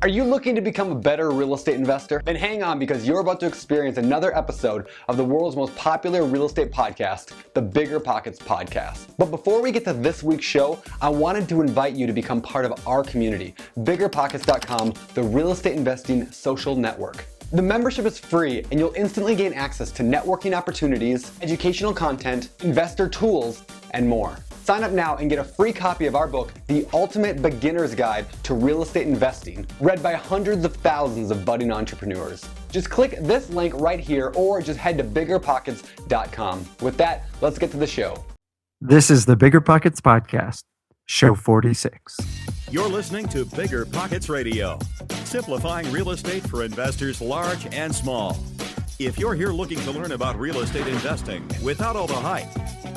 Are you looking to become a better real estate investor? Then hang on, because you're about to experience another episode of the world's most popular real estate podcast, the BiggerPockets podcast. But before we get to this week's show, I wanted to invite you to become part of our community, BiggerPockets.com, the real estate investing social network. The membership is free, and you'll instantly gain access to networking opportunities, educational content, investor tools, and more. Sign up now and get a free copy of our book, The Ultimate Beginner's Guide to Real Estate Investing, read by hundreds of thousands of budding entrepreneurs. Just click this link right here or just head to BiggerPockets.com. With that, let's get to the show. This is the BiggerPockets Podcast, show 46. You're listening to BiggerPockets Radio, simplifying real estate for investors large and small. If you're here looking to learn about real estate investing without all the hype,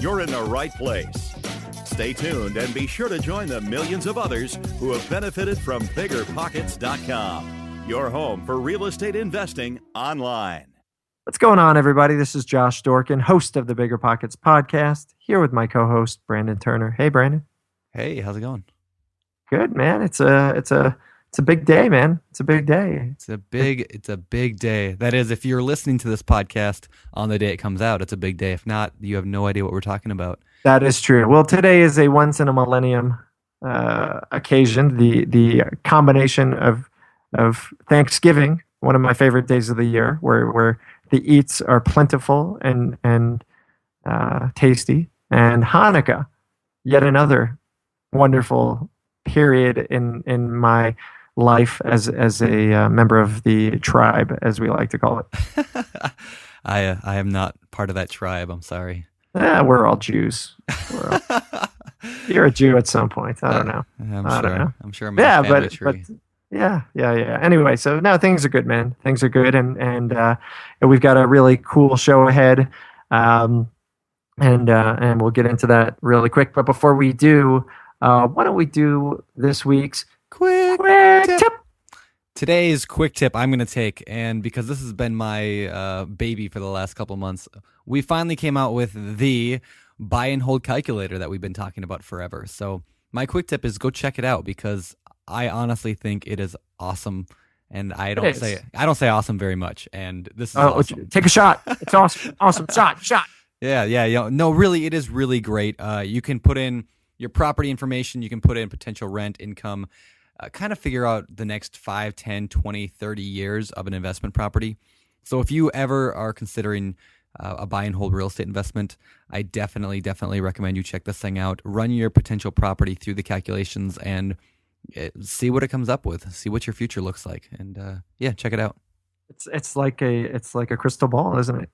you're in the right place. Stay tuned and be sure to join the millions of others who have benefited from BiggerPockets.com, your home for real estate investing online. What's going on, everybody? This is Josh Dorkin, host of the BiggerPockets Podcast, here with my co-host, Brandon Turner. Hey, Brandon. Hey, how's it going? Good, man. It's a big day, man. It's a big day. It's a big day. That is, if you're listening to this podcast on the day it comes out, it's a big day. If not, you have no idea what we're talking about. That is true. Well, today is a once in a millennium occasion. The combination of Thanksgiving, one of my favorite days of the year, where the eats are plentiful and tasty, and Hanukkah, yet another wonderful period in my life as a member of the tribe, as we like to call it. I am not part of that tribe. I'm sorry. We're all Jews. You're a Jew at some point. I don't know. I don't know. I'm sure. But yeah. Anyway, so now things are good, man. Things are good, and we've got a really cool show ahead, and we'll get into that really quick. But before we do, why don't we do this week's quick tip? Today's quick tip I'm going to take, and because this has been my baby for the last couple months, we finally came out with the buy and hold calculator that we've been talking about forever. So my quick tip is go check it out, because I honestly think it is awesome, and I don't say awesome very much. And this is awesome. Take a shot. It's awesome. Awesome shot. Yeah. No, really, it is really great. You can put in your property information. You can put in potential rent, income. Kind of figure out the next 5, 10, 20, 30 years of an investment property. So if you ever are considering a buy and hold real estate investment, I definitely recommend you check this thing out. Run your potential property through the calculations and see what it comes up with. See what your future looks like, and check it out. It's like a crystal ball, isn't it?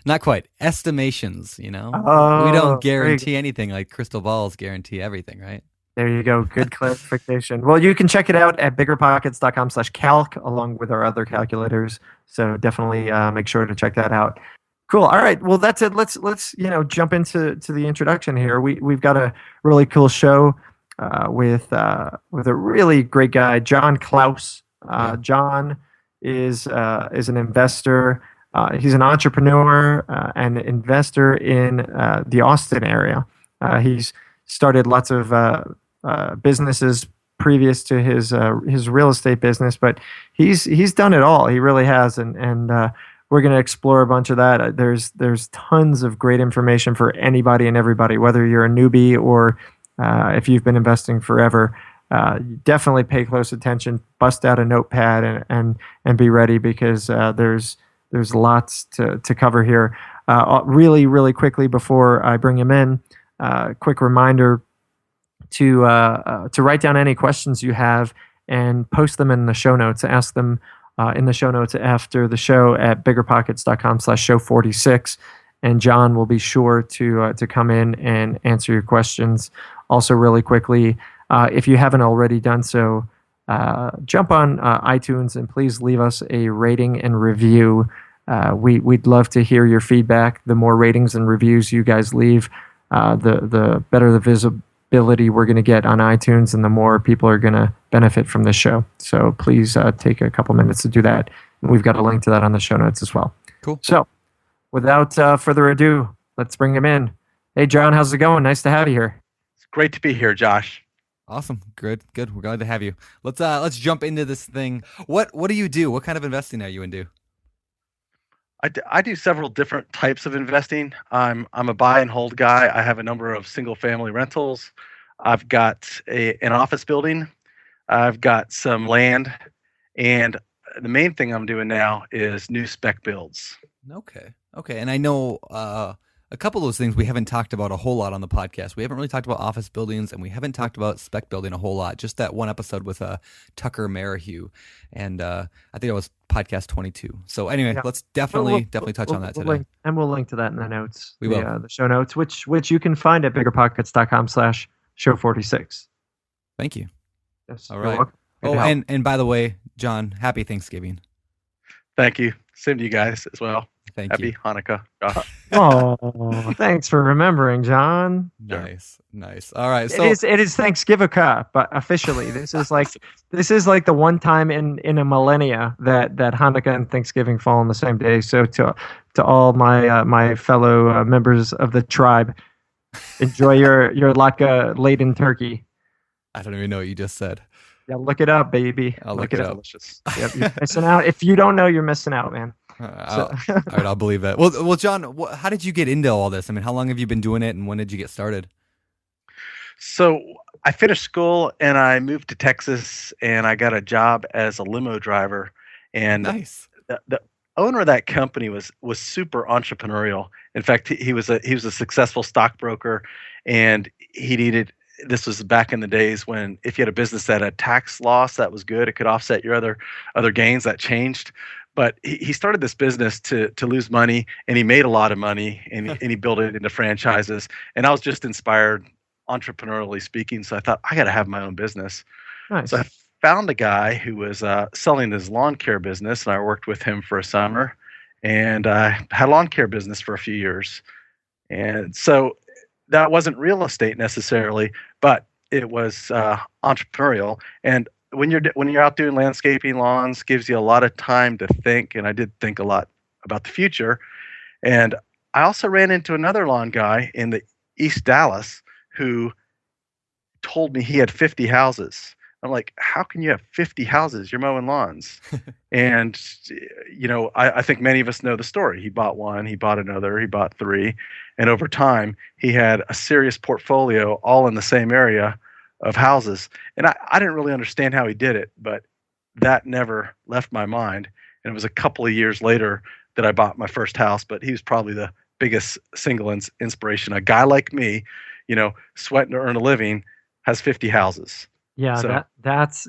Not quite. Estimations, we don't guarantee anything like crystal balls guarantee everything, right? There you go. Good clarification. Well, you can check it out at biggerpockets.com/calc along with our other calculators. So definitely make sure to check that out. Cool. All right. Well, that's it. Let's jump into the introduction here. We've got a really cool show with a really great guy, Jon Klaus. Jon is an investor. He's an entrepreneur and investor in the Austin area. He's started lots of businesses previous to his real estate business, but he's done it all. He really has, and we're going to explore a bunch of that. There's tons of great information for anybody and everybody, whether you're a newbie or if you've been investing forever. Definitely pay close attention. Bust out a notepad and be ready, because there's lots to cover here. Really quickly before I bring him in, quick reminder to write down any questions you have and post them in the show notes. Ask them in the show notes after the show at biggerpockets.com/show 46, and Jon will be sure to come in and answer your questions. Also, really quickly, if you haven't already done so, jump on iTunes and please leave us a rating and review. We'd love to hear your feedback. The more ratings and reviews you guys leave, the better the visibility we're going to get on iTunes, and the more people are going to benefit from this show. So please take a couple minutes to do that. And we've got a link to that on the show notes as well. Cool. So without further ado, let's bring him in. Hey, Jon, how's it going? Nice to have you here. It's great to be here, Josh. Awesome. Good. We're glad to have you. Let's jump into this thing. What do you do? What kind of investing are you into? I do several different types of investing. I'm a buy and hold guy. I have a number of single family rentals. I've got an office building. I've got some land, and the main thing I'm doing now is new spec builds. Okay. And I know a couple of those things we haven't talked about a whole lot on the podcast. We haven't really talked about office buildings, and we haven't talked about spec building a whole lot. Just that one episode with Tucker Merrihew, and I think it was podcast 22. So anyway, let's definitely touch on that today. We'll link to that in the notes. We will. The show notes, which you can find at biggerpockets.com/show46. Thank you. Yes. All right. Oh, and by the way, John, happy Thanksgiving. Thank you. Same to you guys as well. Thank you. Happy Hanukkah. Oh, thanks for remembering, John. Nice. All right. So it is Thanksgiving, but officially this is like the one time in a millennia that Hanukkah and Thanksgiving fall on the same day. So to all my fellow members of the tribe, enjoy your latke laden turkey. I don't even know what you just said. Yeah, look it up, baby. I'll look it up. Yep, you're missing out. If you don't know, you're missing out, man. All right, I'll believe that. Well, John, how did you get into all this? I mean, how long have you been doing it, and when did you get started? So I finished school and I moved to Texas, and I got a job as a limo driver. And Nice. the owner of that company was super entrepreneurial. In fact, he was a successful stockbroker, and he needed. This was back in the days when if you had a business that had tax loss, that was good. It could offset your other gains. That changed. But he started this business to lose money, and he made a lot of money, and he built it into franchises. And I was just inspired, entrepreneurially speaking. So I thought, I got to have my own business. Nice. So I found a guy who was selling his lawn care business, and I worked with him for a summer. And I had a lawn care business for a few years. And so that wasn't real estate necessarily, but it was entrepreneurial. And when you're out doing landscaping, lawns gives you a lot of time to think, and I did think a lot about the future. And I also ran into another lawn guy in the East Dallas who told me he had 50 houses. I'm like, how can you have 50 houses? You're mowing lawns. And I think many of us know the story. He bought one, he bought another, he bought three, and over time he had a serious portfolio all in the same area of houses. And I didn't really understand how he did it, but that never left my mind. And it was a couple of years later that I bought my first house, but he was probably the biggest single inspiration. A guy like me, sweating to earn a living, has 50 houses. Yeah, So- that's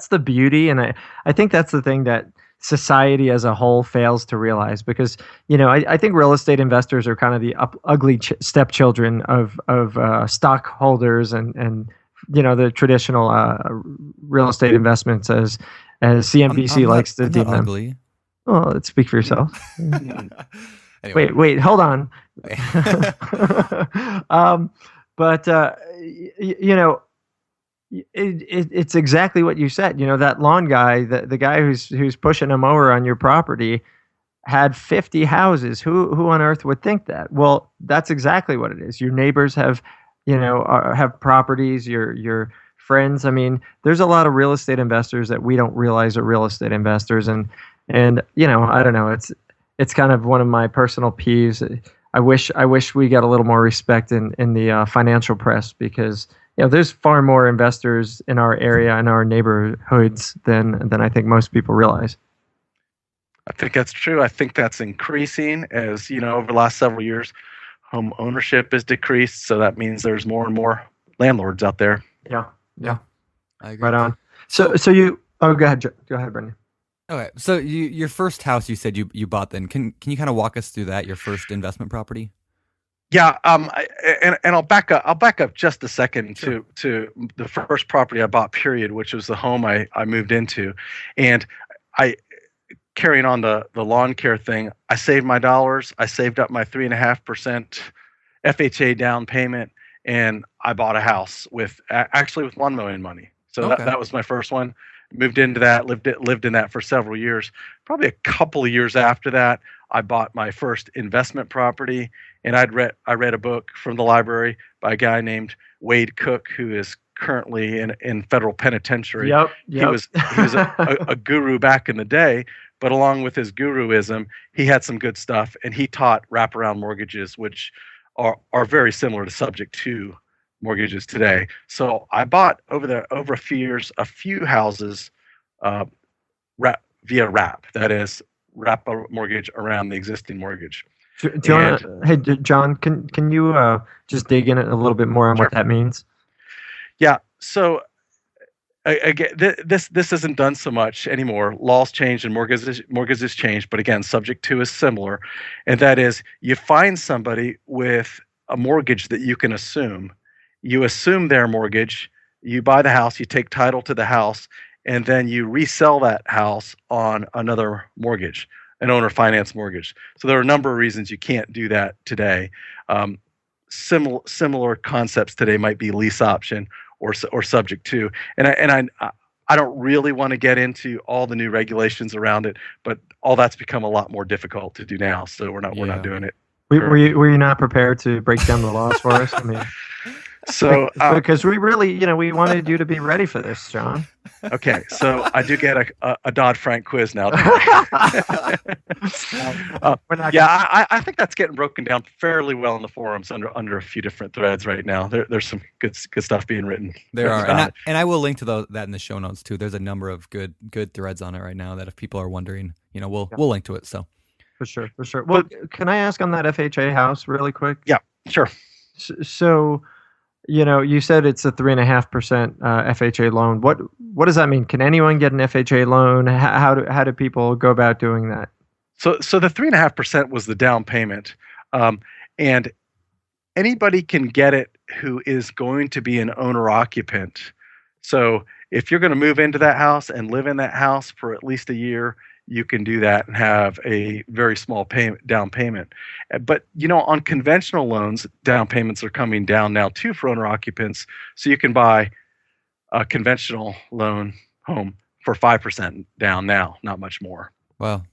the beauty, and I think that's the thing that society as a whole fails to realize, because I think real estate investors are kind of the ugly stepchildren of stockholders and the traditional real estate investments as CNBC likes to deem them. Ugly. Well, let's speak for yourself. Anyway. Wait, hold on. But it's exactly what you said. That lawn guy, the guy who's pushing a mower on your property, had 50 houses. Who on earth would think that? Well, that's exactly what it is. Your neighbors have properties. Your friends. I mean, there's a lot of real estate investors that we don't realize are real estate investors, and I don't know. It's kind of one of my personal peeves. I wish we got a little more respect in the financial press, because there's far more investors in our area and our neighborhoods than I think most people realize. I think that's true. I think that's increasing as, over the last several years, home ownership has decreased. So that means there's more and more landlords out there. Yeah. I agree. Right on. So go ahead, Brendan. Okay, so your first house, you said you bought. Then can you kind of walk us through that? Your first investment property? Yeah. And I'll back up just a second to the first property I bought, period, which was the home I moved into, and carrying on the lawn care thing. I saved my dollars. I saved up my 3.5% FHA down payment, and I bought a house with lawn mowing money. So Okay. that was my first one. Moved into that, lived in that for several years. Probably a couple of years after that, I bought my first investment property, and I read a book from the library by a guy named Wade Cook, who is currently in federal penitentiary. Yep. He was a guru back in the day, but along with his guruism, he had some good stuff, and he taught wraparound mortgages, which are very similar to subject to mortgages today. So I bought over a few years a few houses via wrap. That is, wrap a mortgage around the existing mortgage. John, can you just dig in a little bit more on Sure. what that means? Yeah. So again, this isn't done so much anymore. Laws changed and mortgages changed, but again, subject to is similar, and that is, you find somebody with a mortgage that you can assume. You assume their mortgage. You buy the house. You take title to the house, and then you resell that house on another mortgage, an owner finance mortgage. So there are a number of reasons you can't do that today. Similar concepts today might be lease option or subject to. And I don't really want to get into all the new regulations around it, but all that's become a lot more difficult to do now. So we're not doing it. Were you not prepared to break down the laws for us? I mean, so because we really, we wanted you to be ready for this, John. Okay, so I do get a Dodd-Frank quiz now. I think that's getting broken down fairly well in the forums under a few different threads right now. There's some good stuff being written. There are, and I will link to that in the show notes too. There's a number of good threads on it right now that if people are wondering, we'll link to it. So for sure. Well, can I ask on that FHA house really quick? Yeah, sure. So, you said it's a 3.5% FHA loan. What does that mean? Can anyone get an FHA loan? How do people go about doing that? So the 3.5% was the down payment, and anybody can get it who is going to be an owner occupant. So if you're going to move into that house and live in that house for at least a year, you can do that and have a very small down payment. But on conventional loans, down payments are coming down now too for owner occupants. So you can buy a conventional loan home for 5% down now, not much more. Well,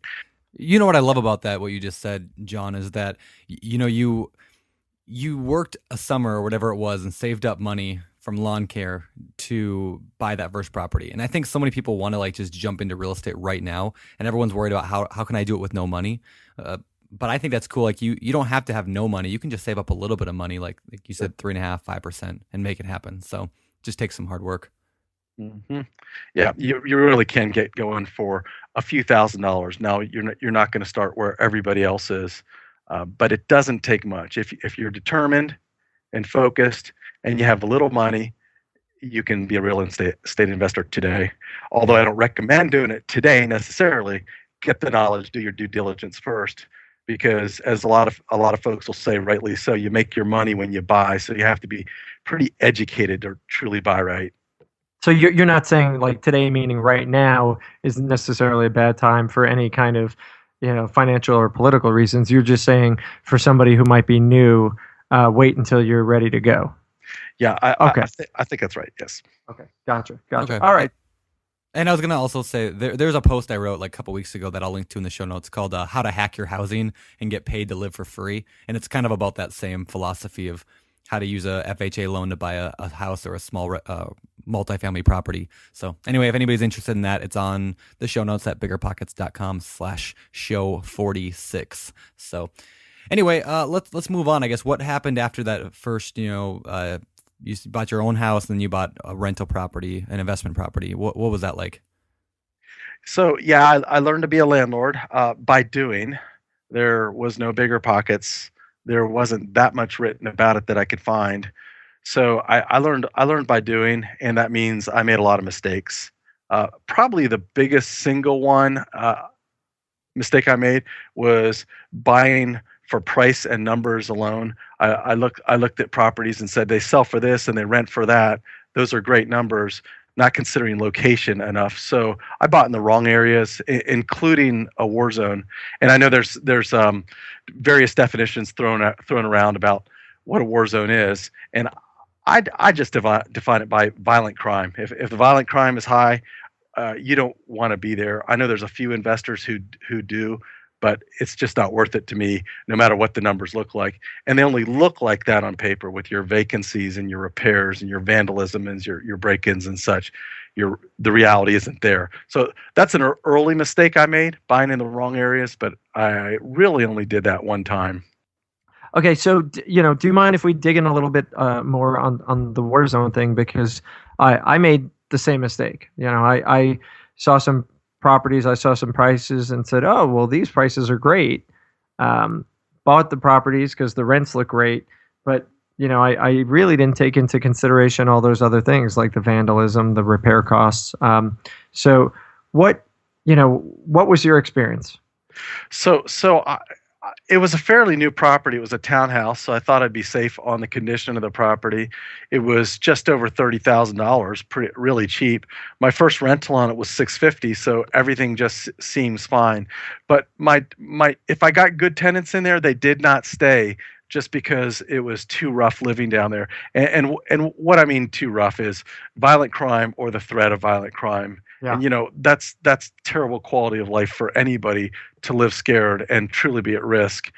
what I love about that, what you just said, John, is that you worked a summer or whatever it was and saved up money from lawn care to buy that first property. And I think so many people want to just jump into real estate right now, and everyone's worried about how can I do it with no money. But I think that's cool. You don't have to have no money. You can just save up a little bit of money, like you said, 3.5%, 5%, and make it happen. So it just takes some hard work. Mm-hmm. Yeah, you really can get going for a few $1,000s. Now you're not going to start where everybody else is, but it doesn't take much. If you're determined and focused, and you have a little money, you can be a real estate investor today. Although I don't recommend doing it today necessarily. Get the knowledge, do your due diligence first, because as a lot of folks will say, rightly so, you make your money when you buy. So you have to be pretty educated to truly buy right. So you're not saying today, meaning right now, isn't necessarily a bad time for any kind of financial or political reasons. You're just saying for somebody who might be new, wait until you're ready to go. Yeah, I think that's right. Yes. Okay. Gotcha. Okay. All right. And I was going to also say, there's a post I wrote a couple weeks ago that I'll link to in the show notes called How to Hack Your Housing and Get Paid to Live for Free. And it's kind of about that same philosophy of how to use a FHA loan to buy a house or a small multifamily property. So anyway, if anybody's interested in that, it's on the show notes at biggerpockets.com/show46. So anyway, let's move on. I guess what happened after that first, you bought your own house, and then you bought a rental property, an investment property. What was that like? So yeah, I learned to be a landlord by doing. There was no BiggerPockets. There wasn't that much written about it that I could find. So I learned by doing, and that means I made a lot of mistakes. Probably the biggest single one mistake I made was buying for price and numbers alone. I looked at properties and said they sell for this and they rent for that. Those are great numbers, not considering location enough. So I bought in the wrong areas, including a war zone. And I know there's various definitions thrown around about what a war zone is, and I just define it by violent crime. If the violent crime is high, you don't want to be there. I know there's a few investors who do, but it's just not worth it to me, no matter what the numbers look like. And they only look like that on paper with your vacancies and your repairs and your vandalism and your break-ins and such. The reality isn't there. So that's an early mistake I made, buying in the wrong areas, but I really only did that one time. Okay, so do you mind if we dig in a little bit more on the war zone thing? Because I made the same mistake. I saw some properties, I saw some prices, and said, "Oh, well, these prices are great." Bought the properties because the rents look great, but I really didn't take into consideration all those other things like the vandalism, the repair costs. So what was your experience? So it was a fairly new property. It was a townhouse, so I thought I'd be safe on the condition of the property. It was just over $30,000, really cheap. My first rental on it was $650, so everything just seems fine. But if I got good tenants in there, they did not stay, just because it was too rough living down there. And what I mean too rough is violent crime or the threat of violent crime. Yeah. And that's terrible quality of life for anybody to live scared and truly be at risk,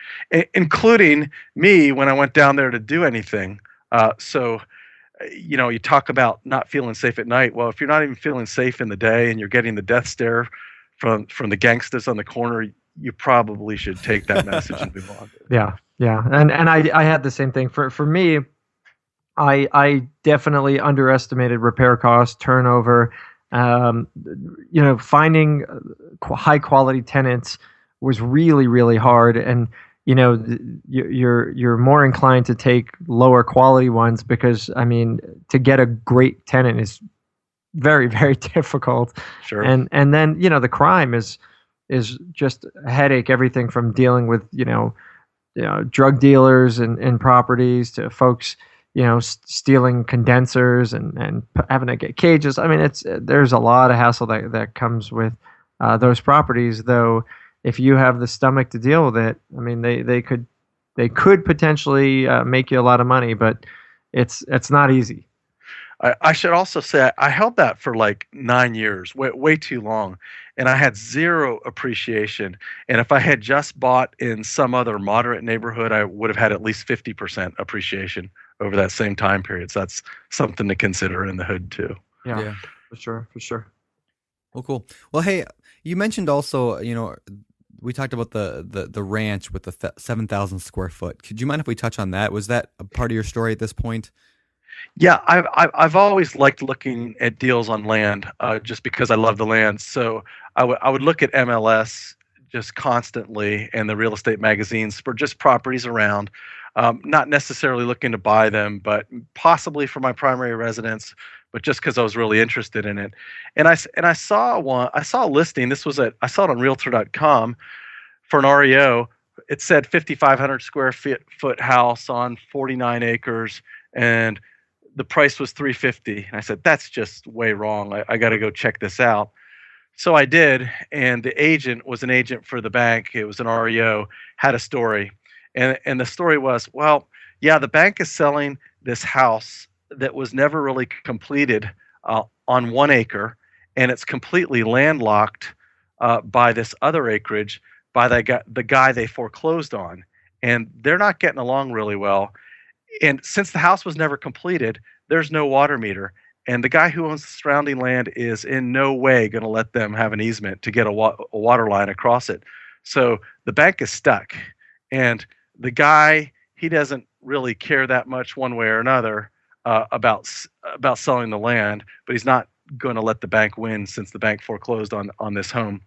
including me when I went down there to do anything. So you talk about not feeling safe at night. Well, if you're not even feeling safe in the day and you're getting the death stare from the gangsters on the corner, you probably should take that message and move on. Yeah, and I had the same thing. For me, I definitely underestimated repair costs, turnover. Finding high quality tenants was really, really hard, and you're more inclined to take lower quality ones because to get a great tenant is very, very difficult. Sure. And then the crime is just a headache. Everything from dealing with drug dealers and properties to folks stealing condensers and having to get cages. There's a lot of hassle that comes with those properties, though. If you have the stomach to deal with it, they could potentially make you a lot of money, but it's not easy. I should also say I held that for like 9 years, way too long, and I had zero appreciation. And if I had just bought in some other moderate neighborhood, I would have had at least 50% appreciation over that same time period. So that's something to consider in the hood too. Yeah. For sure. Well, cool. Well, hey, you mentioned also, we talked about the ranch with the 7,000 square foot. Could you mind if we touch on that? Was that a part of your story at this point? Yeah, I've always liked looking at deals on land, just because I love the land. So I would look at MLS just constantly and the real estate magazines for just properties around, not necessarily looking to buy them, but possibly for my primary residence, but just because I was really interested in it. And I saw a listing. I saw it on Realtor.com for an REO. It said 5,500 square foot house on 49 acres, and the price was $350. And I said, that's just way wrong. I got to go check this out. So I did, and the agent was an agent for the bank. It was an REO, had a story. And the story was, well, yeah, the bank is selling this house that was never really completed on 1 acre, and it's completely landlocked by this other acreage by the guy they foreclosed on. And they're not getting along really well. And since the house was never completed, there's no water meter. And the guy who owns the surrounding land is in no way going to let them have an easement to get a water line across it. So the bank is stuck. And the guy, he doesn't really care that much one way or another about selling the land, but he's not going to let the bank win since the bank foreclosed on this home.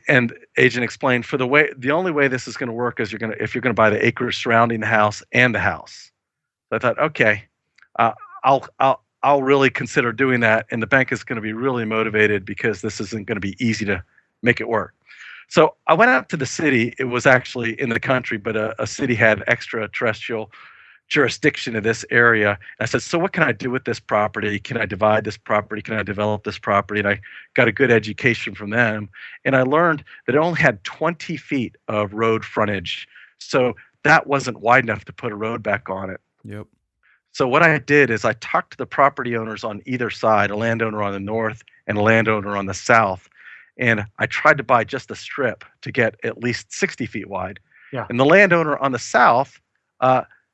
And agent explained, the only way this is going to work is if you're going to buy the acres surrounding the house and the house. So I thought, okay, I'll really consider doing that, and the bank is going to be really motivated because this isn't going to be easy to make it work. So I went out to the city. It was actually in the country, but a city had extraterrestrial jurisdiction in this area. And I said, so what can I do with this property? Can I divide this property? Can I develop this property? And I got a good education from them. And I learned that it only had 20 feet of road frontage. So that wasn't wide enough to put a road back on it. Yep. So what I did is I talked to the property owners on either side, a landowner on the north and a landowner on the south. and I tried to buy just a strip to get at least 60 feet wide. Yeah. And the landowner on the south,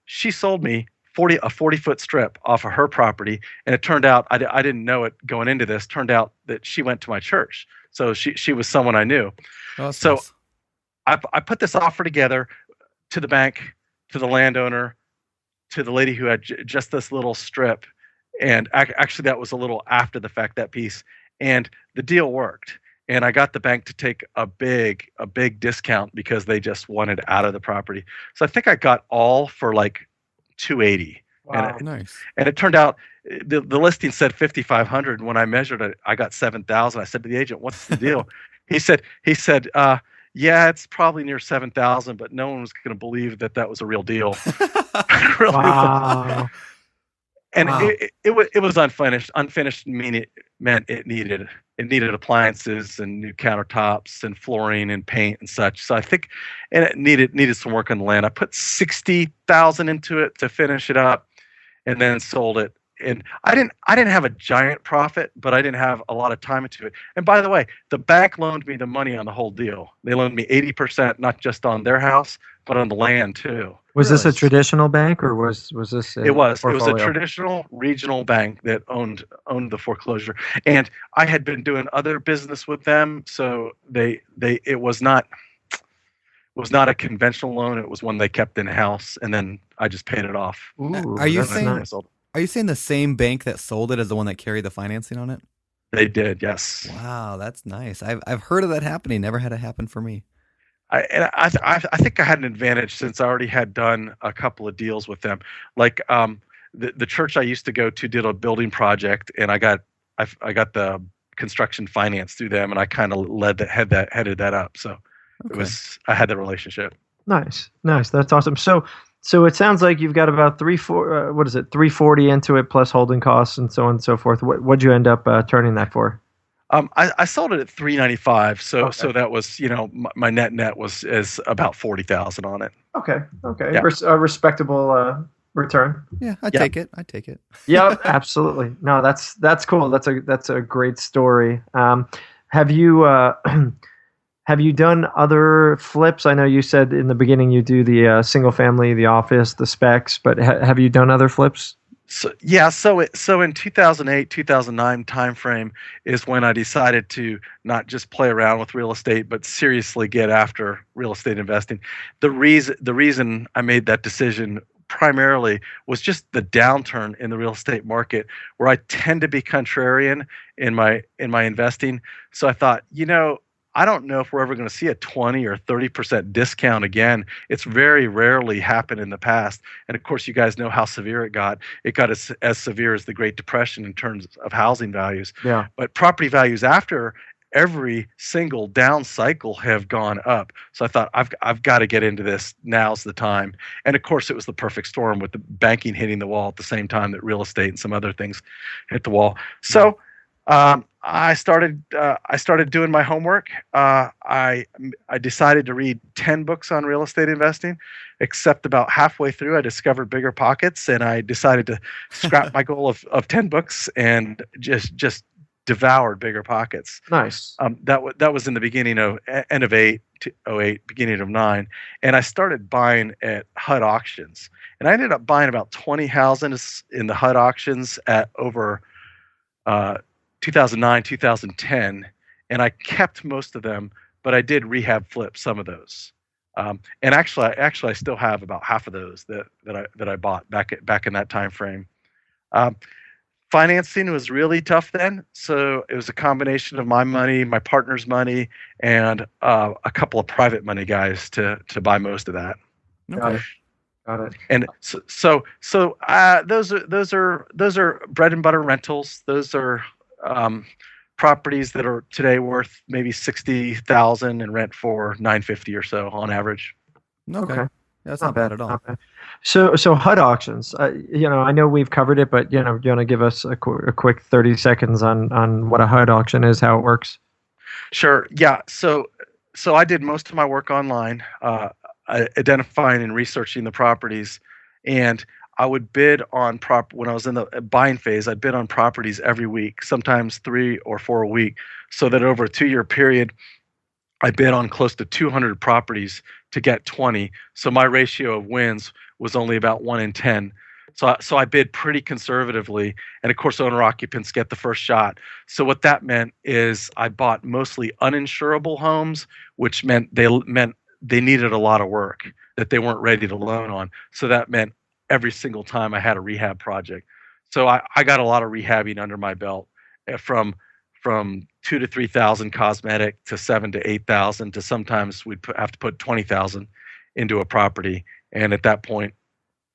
she sold me a 40-foot strip off of her property, and it turned out, I didn't know it going into this, turned out that she went to my church. So she was someone I knew. Oh, that's So nice. I put this offer together to the bank, to the landowner, to the lady who had just this little strip. And actually, that was a little after the fact, that piece. And the deal worked. And I got the bank to take a big discount because they just wanted out of the property. So I think I got all for like $280. Wow. Nice. And it turned out the listing said $5,500. And when I measured it, I got $7,000. I said to the agent, "What's the deal?" He said, "Yeah, it's probably near 7,000, but no one was going to believe that was a real deal." Really. Wow. And Wow. it was unfinished. Unfinished meant it needed appliances and new countertops and flooring and paint and such. So I think, and it needed some work on the land. I put 60,000 into it to finish it up, and then sold it. And I didn't have a giant profit, but I didn't have a lot of time into it. And by the way, the bank loaned me the money on the whole deal. They loaned me 80%, not just on their house, but on the land too. Was this a Really. traditional bank, or was this a It was a portfolio? traditional regional bank that owned the foreclosure, and I had been doing other business with them, so it was not a conventional loan. It was one they kept in house, and then I just paid it off. Ooh, Are you that's saying- nice. Are you saying the same bank that sold it as the one that carried the financing on it? They did, yes. Wow, that's nice. I've heard of that happening. Never had it happen for me. I think I had an advantage since I already had done a couple of deals with them. Like the church I used to go to did a building project, and I got the construction finance through them, and I kind of headed that up. So Okay. I had the relationship. Nice. That's awesome. So it sounds like you've got about 340 into it plus holding costs and so on and so forth. What'd you end up turning that for? I sold it at $395. So Okay. so that was, my net is about 40,000 on it. Okay. Yeah. A respectable return. Yeah, I'd Yeah. take it. I'd take it. Yeah, absolutely. No, that's cool. That's a great story. Have you have you done other flips? I know you said in the beginning you do the single family, the office, the specs, but have you done other flips? So yeah, so in 2008, 2009 timeframe is when I decided to not just play around with real estate, but seriously get after real estate investing. The reason I made that decision primarily was just the downturn in the real estate market, where I tend to be contrarian in my investing. So I thought, I don't know if we're ever going to see a 20 or 30% discount again. It's very rarely happened in the past. And of course, you guys know how severe it got. It got as severe as the Great Depression in terms of housing values. Yeah. But property values after every single down cycle have gone up. So I thought, I've got to get into this. Now's the time. And of course, it was the perfect storm with the banking hitting the wall at the same time that real estate and some other things hit the wall. So I started doing my homework. I decided to read 10 books on real estate investing, except about halfway through I discovered BiggerPockets, and I decided to scrap my goal of 10 books and just devoured BiggerPockets. Nice. That was in the beginning of end of 8 to 08, beginning of 9, and I started buying at HUD auctions, and I ended up buying about 20 houses in the HUD auctions at over 2009, 2010, and I kept most of them, but I did rehab flip some of those. And actually, I still have about half of those that I bought back in that time frame. Financing was really tough then, so it was a combination of my money, my partner's money, and a couple of private money guys to buy most of that. Got it. And so those are bread and butter rentals. Those are properties that are today worth maybe $60,000 and rent for $950 or so on average. Okay. That's not bad at all. Not bad. So HUD auctions. I know we've covered it, but do you want to give us a quick 30 seconds on what a HUD auction is, how it works? Sure. Yeah. So I did most of my work online, identifying and researching the properties, and I would bid on when I was in the buying phase, I'd bid on properties every week, sometimes 3 or 4 a week, so that over a 2-year period, I bid on close to 200 properties to get 20. So my ratio of wins was only about 1 in 10. So I bid pretty conservatively, and of course, owner occupants get the first shot. So what that meant is I bought mostly uninsurable homes, which meant they needed a lot of work that they weren't ready to loan on. So that meant every single time I had a rehab project. So I got a lot of rehabbing under my belt, from 2 to 3,000 cosmetic to 7 to 8,000 to sometimes we'd have to put 20,000 into a property, and at that point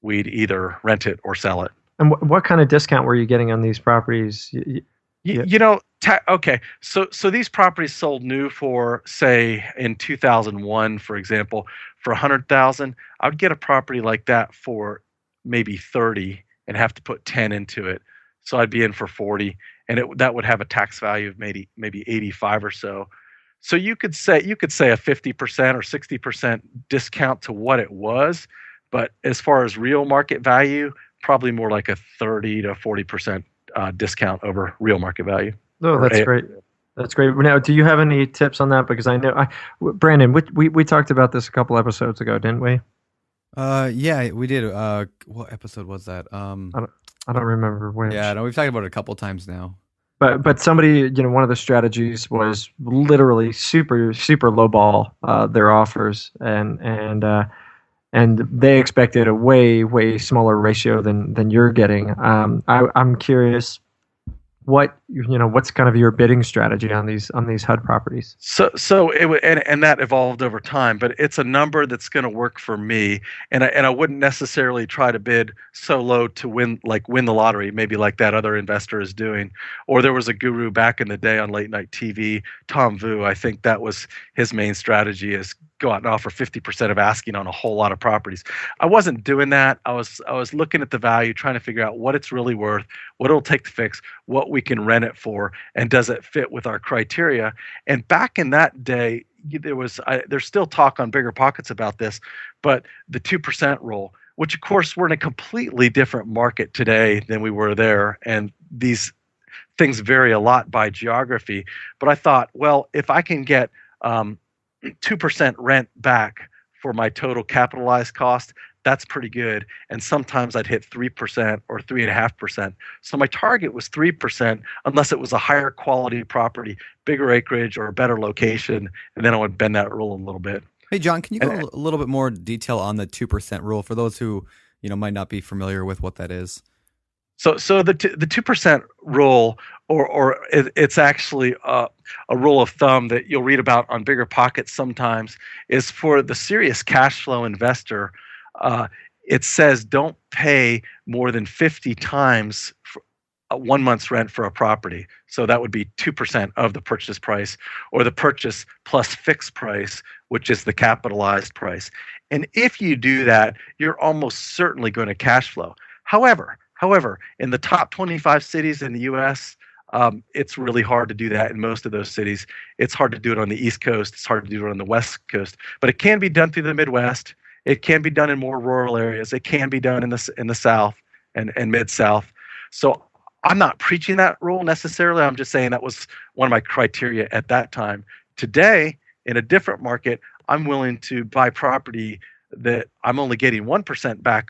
we'd either rent it or sell it. And what kind of discount were you getting on these properties? Okay, so these properties sold new for, say, in 2001, for example, for 100,000. I would get a property like that for maybe 30 and have to put 10 into it. So I'd be in for 40, and that would have a tax value of maybe 85 or so. So you could say a 50% or 60% discount to what it was, but as far as real market value, probably more like a 30 to 40% discount over real market value. Oh, that's great. That's great. Now, do you have any tips on that? Because I know, Brandon, we talked about this a couple episodes ago, didn't we? Yeah, we did. What episode was that? I don't remember which. Yeah, no, we've talked about it a couple times now. But somebody, one of the strategies was literally super lowball their offers, and they expected a way smaller ratio than you're getting. I'm curious, what's kind of your bidding strategy on these HUD properties? So and that evolved over time, but it's a number that's going to work for me, and I wouldn't necessarily try to bid so low to win the lottery, maybe like that other investor is doing. Or there was a guru back in the day on late night TV, Tom Vu. I think that was his main strategy, is go out and offer 50% of asking on a whole lot of properties. I wasn't doing that. I was looking at the value, trying to figure out what it's really worth, what it'll take to fix, what we can rent it for, and does it fit with our criteria. And back in that day, there's still talk on BiggerPockets about this, but the 2% rule, which of course we're in a completely different market today than we were there, and these things vary a lot by geography. But I thought, well, if I can get 2% rent back for my total capitalized cost, that's pretty good. And sometimes I'd hit 3% or 3.5%. So my target was 3%, unless it was a higher quality property, bigger acreage, or a better location. And then I would bend that rule a little bit. Hey, John, can you go a little bit more detail on the 2% rule for those who might not be familiar with what that is? So the 2% rule, or it's actually a rule of thumb that you'll read about on BiggerPockets sometimes, is for the serious cash flow investor. It says don't pay more than 50 times 1 month's rent for a property. So that would be 2% of the purchase price, or the purchase plus fixed price, which is the capitalized price. And if you do that, you're almost certainly going to cash flow. However, in the top 25 cities in the U.S., it's really hard to do that in most of those cities. It's hard to do it on the East Coast. It's hard to do it on the West Coast. But it can be done through the Midwest. It can be done in more rural areas. It can be done in the South and Mid-South. So I'm not preaching that rule necessarily. I'm just saying that was one of my criteria at that time. Today, in a different market, I'm willing to buy property that I'm only getting 1% back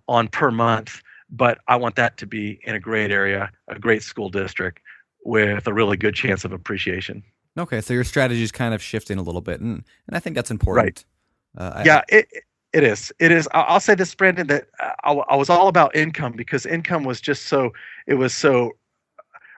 on per month, but I want that to be in a great area, a great school district, with a really good chance of appreciation. Okay, so your strategy is kind of shifting a little bit, and I think that's important. Right. It is. I'll say this, Brandon, that I was all about income, because income was just so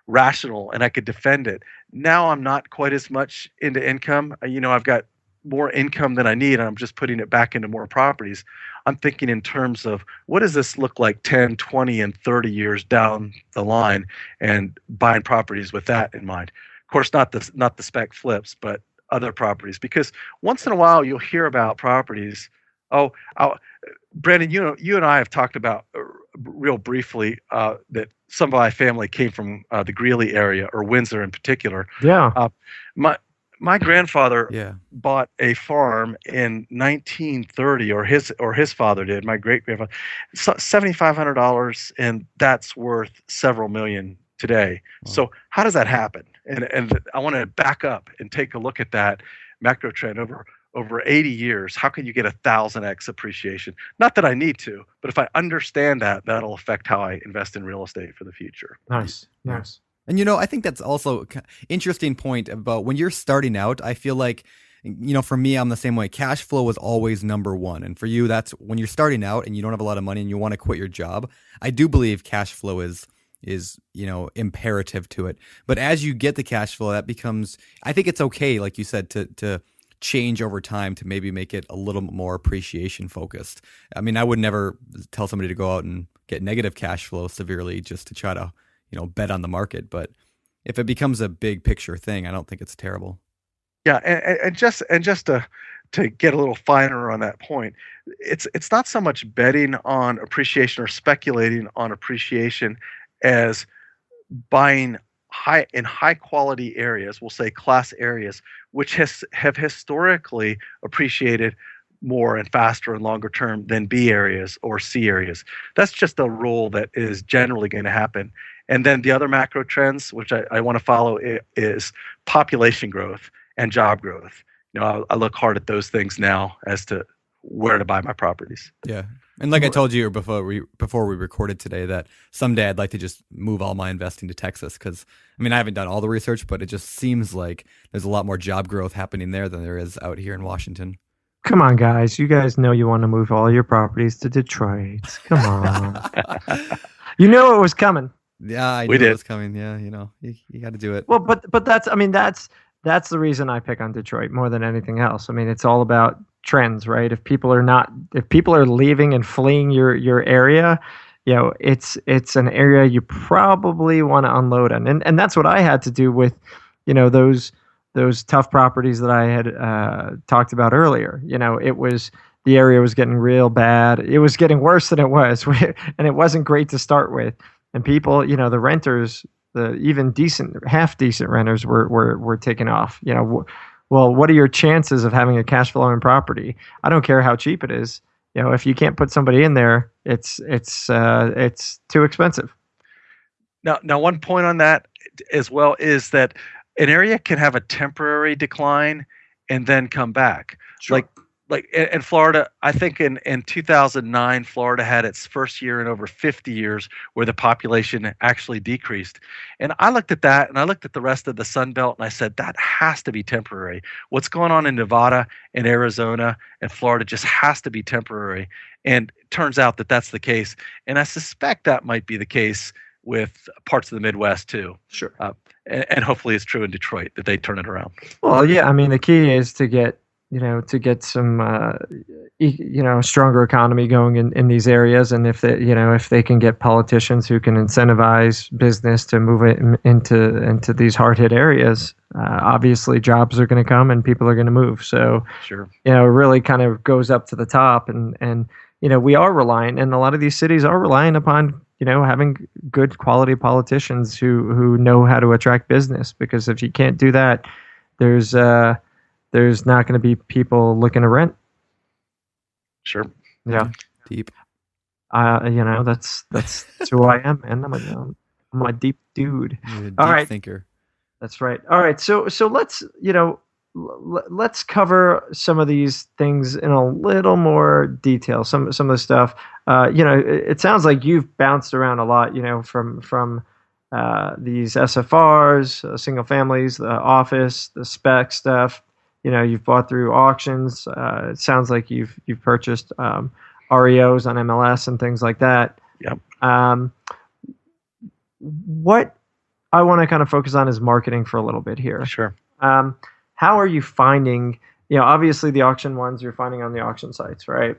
rational and I could defend it. Now I'm not quite as much into income. I've got more income than I need, and I'm just putting it back into more properties. I'm thinking in terms of, what does this look like 10, 20, and 30 years down the line, and buying properties with that in mind. Of course, not the spec flips, but other properties, because once in a while you'll hear about properties. Brandon, you and I have talked about real briefly that some of my family came from the Greeley area, or Windsor in particular. Yeah. my grandfather Yeah. bought a farm in 1930, or his father did. My great grandfather, $7,500, and that's worth several million today. Wow. So how does that happen? And I want to back up and take a look at that macro trend over 80 years. How can you get 1,000x appreciation? Not that I need to, but if I understand that, that'll affect how I invest in real estate for the future. Nice. Nice. And I think that's also an interesting point about when you're starting out. I feel like, for me, I'm the same way. Cash flow was always number one. And for you, that's when you're starting out and you don't have a lot of money and you want to quit your job. I do believe cash flow is imperative to it. But as you get the cash flow, that becomes, I think it's okay, like you said, to change over time to maybe make it a little more appreciation focused. I mean, I would never tell somebody to go out and get negative cash flow severely just to try to bet on the market. But if it becomes a big picture thing, I don't think it's terrible. Yeah, and just to get a little finer on that point, it's not so much betting on appreciation or speculating on appreciation as buying high quality areas, we'll say class areas, which have historically appreciated more and faster and longer term than B areas or C areas. That's just a rule that is generally going to happen. And then the other macro trends, which I want to follow, is population growth and job growth. I look hard at those things now as to where to buy my properties. Yeah. And like I told you before we recorded today, that someday I'd like to just move all my investing to Texas because, I haven't done all the research, but it just seems like there's a lot more job growth happening there than there is out here in Washington. Come on, guys. You guys know you want to move all your properties to Detroit. Come on. You know it was coming. Yeah, I knew it was coming. Yeah, you got to do it. Well, but that's the reason I pick on Detroit more than anything else. It's all about trends, right? If people are leaving and fleeing your area, it's an area you probably want to unload on. And that's what I had to do with, those tough properties that I had talked about earlier. The area was getting real bad. It was getting worse than it was, and it wasn't great to start with. And people, the renters, the even half decent renters were taken off. Well, what are your chances of having a cash flowing property? I don't care how cheap it is. If you can't put somebody in there, it's too expensive. Now, one point on that as well is that an area can have a temporary decline and then come back. Sure. Like in Florida, I think in 2009, Florida had its first year in over 50 years where the population actually decreased. And I looked at that and I looked at the rest of the Sun Belt and I said, that has to be temporary. What's going on in Nevada and Arizona and Florida just has to be temporary. And it turns out that that's the case. And I suspect that might be the case with parts of the Midwest too. Sure. And hopefully it's true in Detroit that they turn it around. Well, yeah, the key is to get some stronger economy going in these areas, and if they can get politicians who can incentivize business to move it into these hard hit areas, obviously jobs are going to come and people are going to move. So sure, it really kind of goes up to the top, and we are relying, and a lot of these cities are relying upon having good quality politicians who know how to attract business, because if you can't do that, there's not going to be people looking to rent. Sure. Yeah. Deep. That's who I am, man. I'm a deep dude. You're a All deep right. thinker. That's right. All right. So let's cover some of these things in a little more detail. Some of the stuff. It sounds like you've bounced around a lot. From these SFRs, single families, the office, the spec stuff. You've bought through auctions. It sounds like you've purchased REOs on MLS and things like that. Yep. What I want to kind of focus on is marketing for a little bit here. Sure. How are you finding? Obviously the auction ones you're finding on the auction sites, right?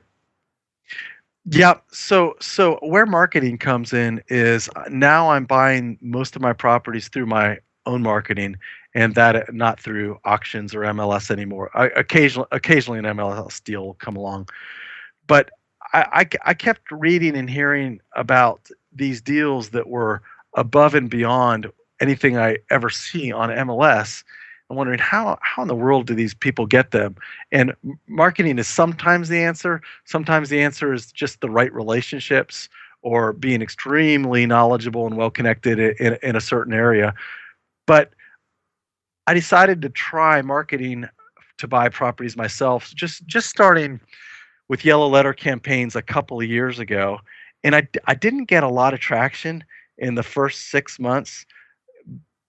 Yeah. So where marketing comes in is now I'm buying most of my properties through my own marketing, and that not through auctions or MLS anymore. Occasionally an MLS deal will come along, but I kept reading and hearing about these deals that were above and beyond anything I ever see on MLS. I'm wondering how in the world do these people get them? And marketing is sometimes the answer. Sometimes the answer is just the right relationships or being extremely knowledgeable and well connected in a certain area. But I decided to try marketing to buy properties myself, just starting with yellow letter campaigns a couple of years ago. And I didn't get a lot of traction in the first 6 months,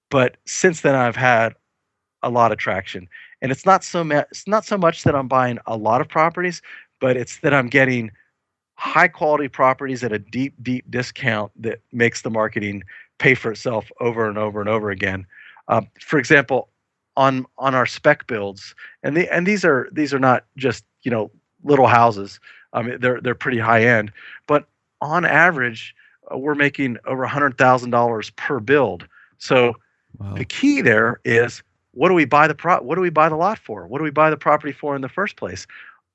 but since then I've had a lot of traction. And it's not so much that I'm buying a lot of properties, but it's that I'm getting high quality properties at a deep discount that makes the marketing pay for itself over and over and over again. For example, on our spec builds, and these are not just little houses. They're pretty high end, but on average, we're making over $100,000 per build. So Wow. the key there is, what do we buy the lot for? What do we buy the property for in the first place?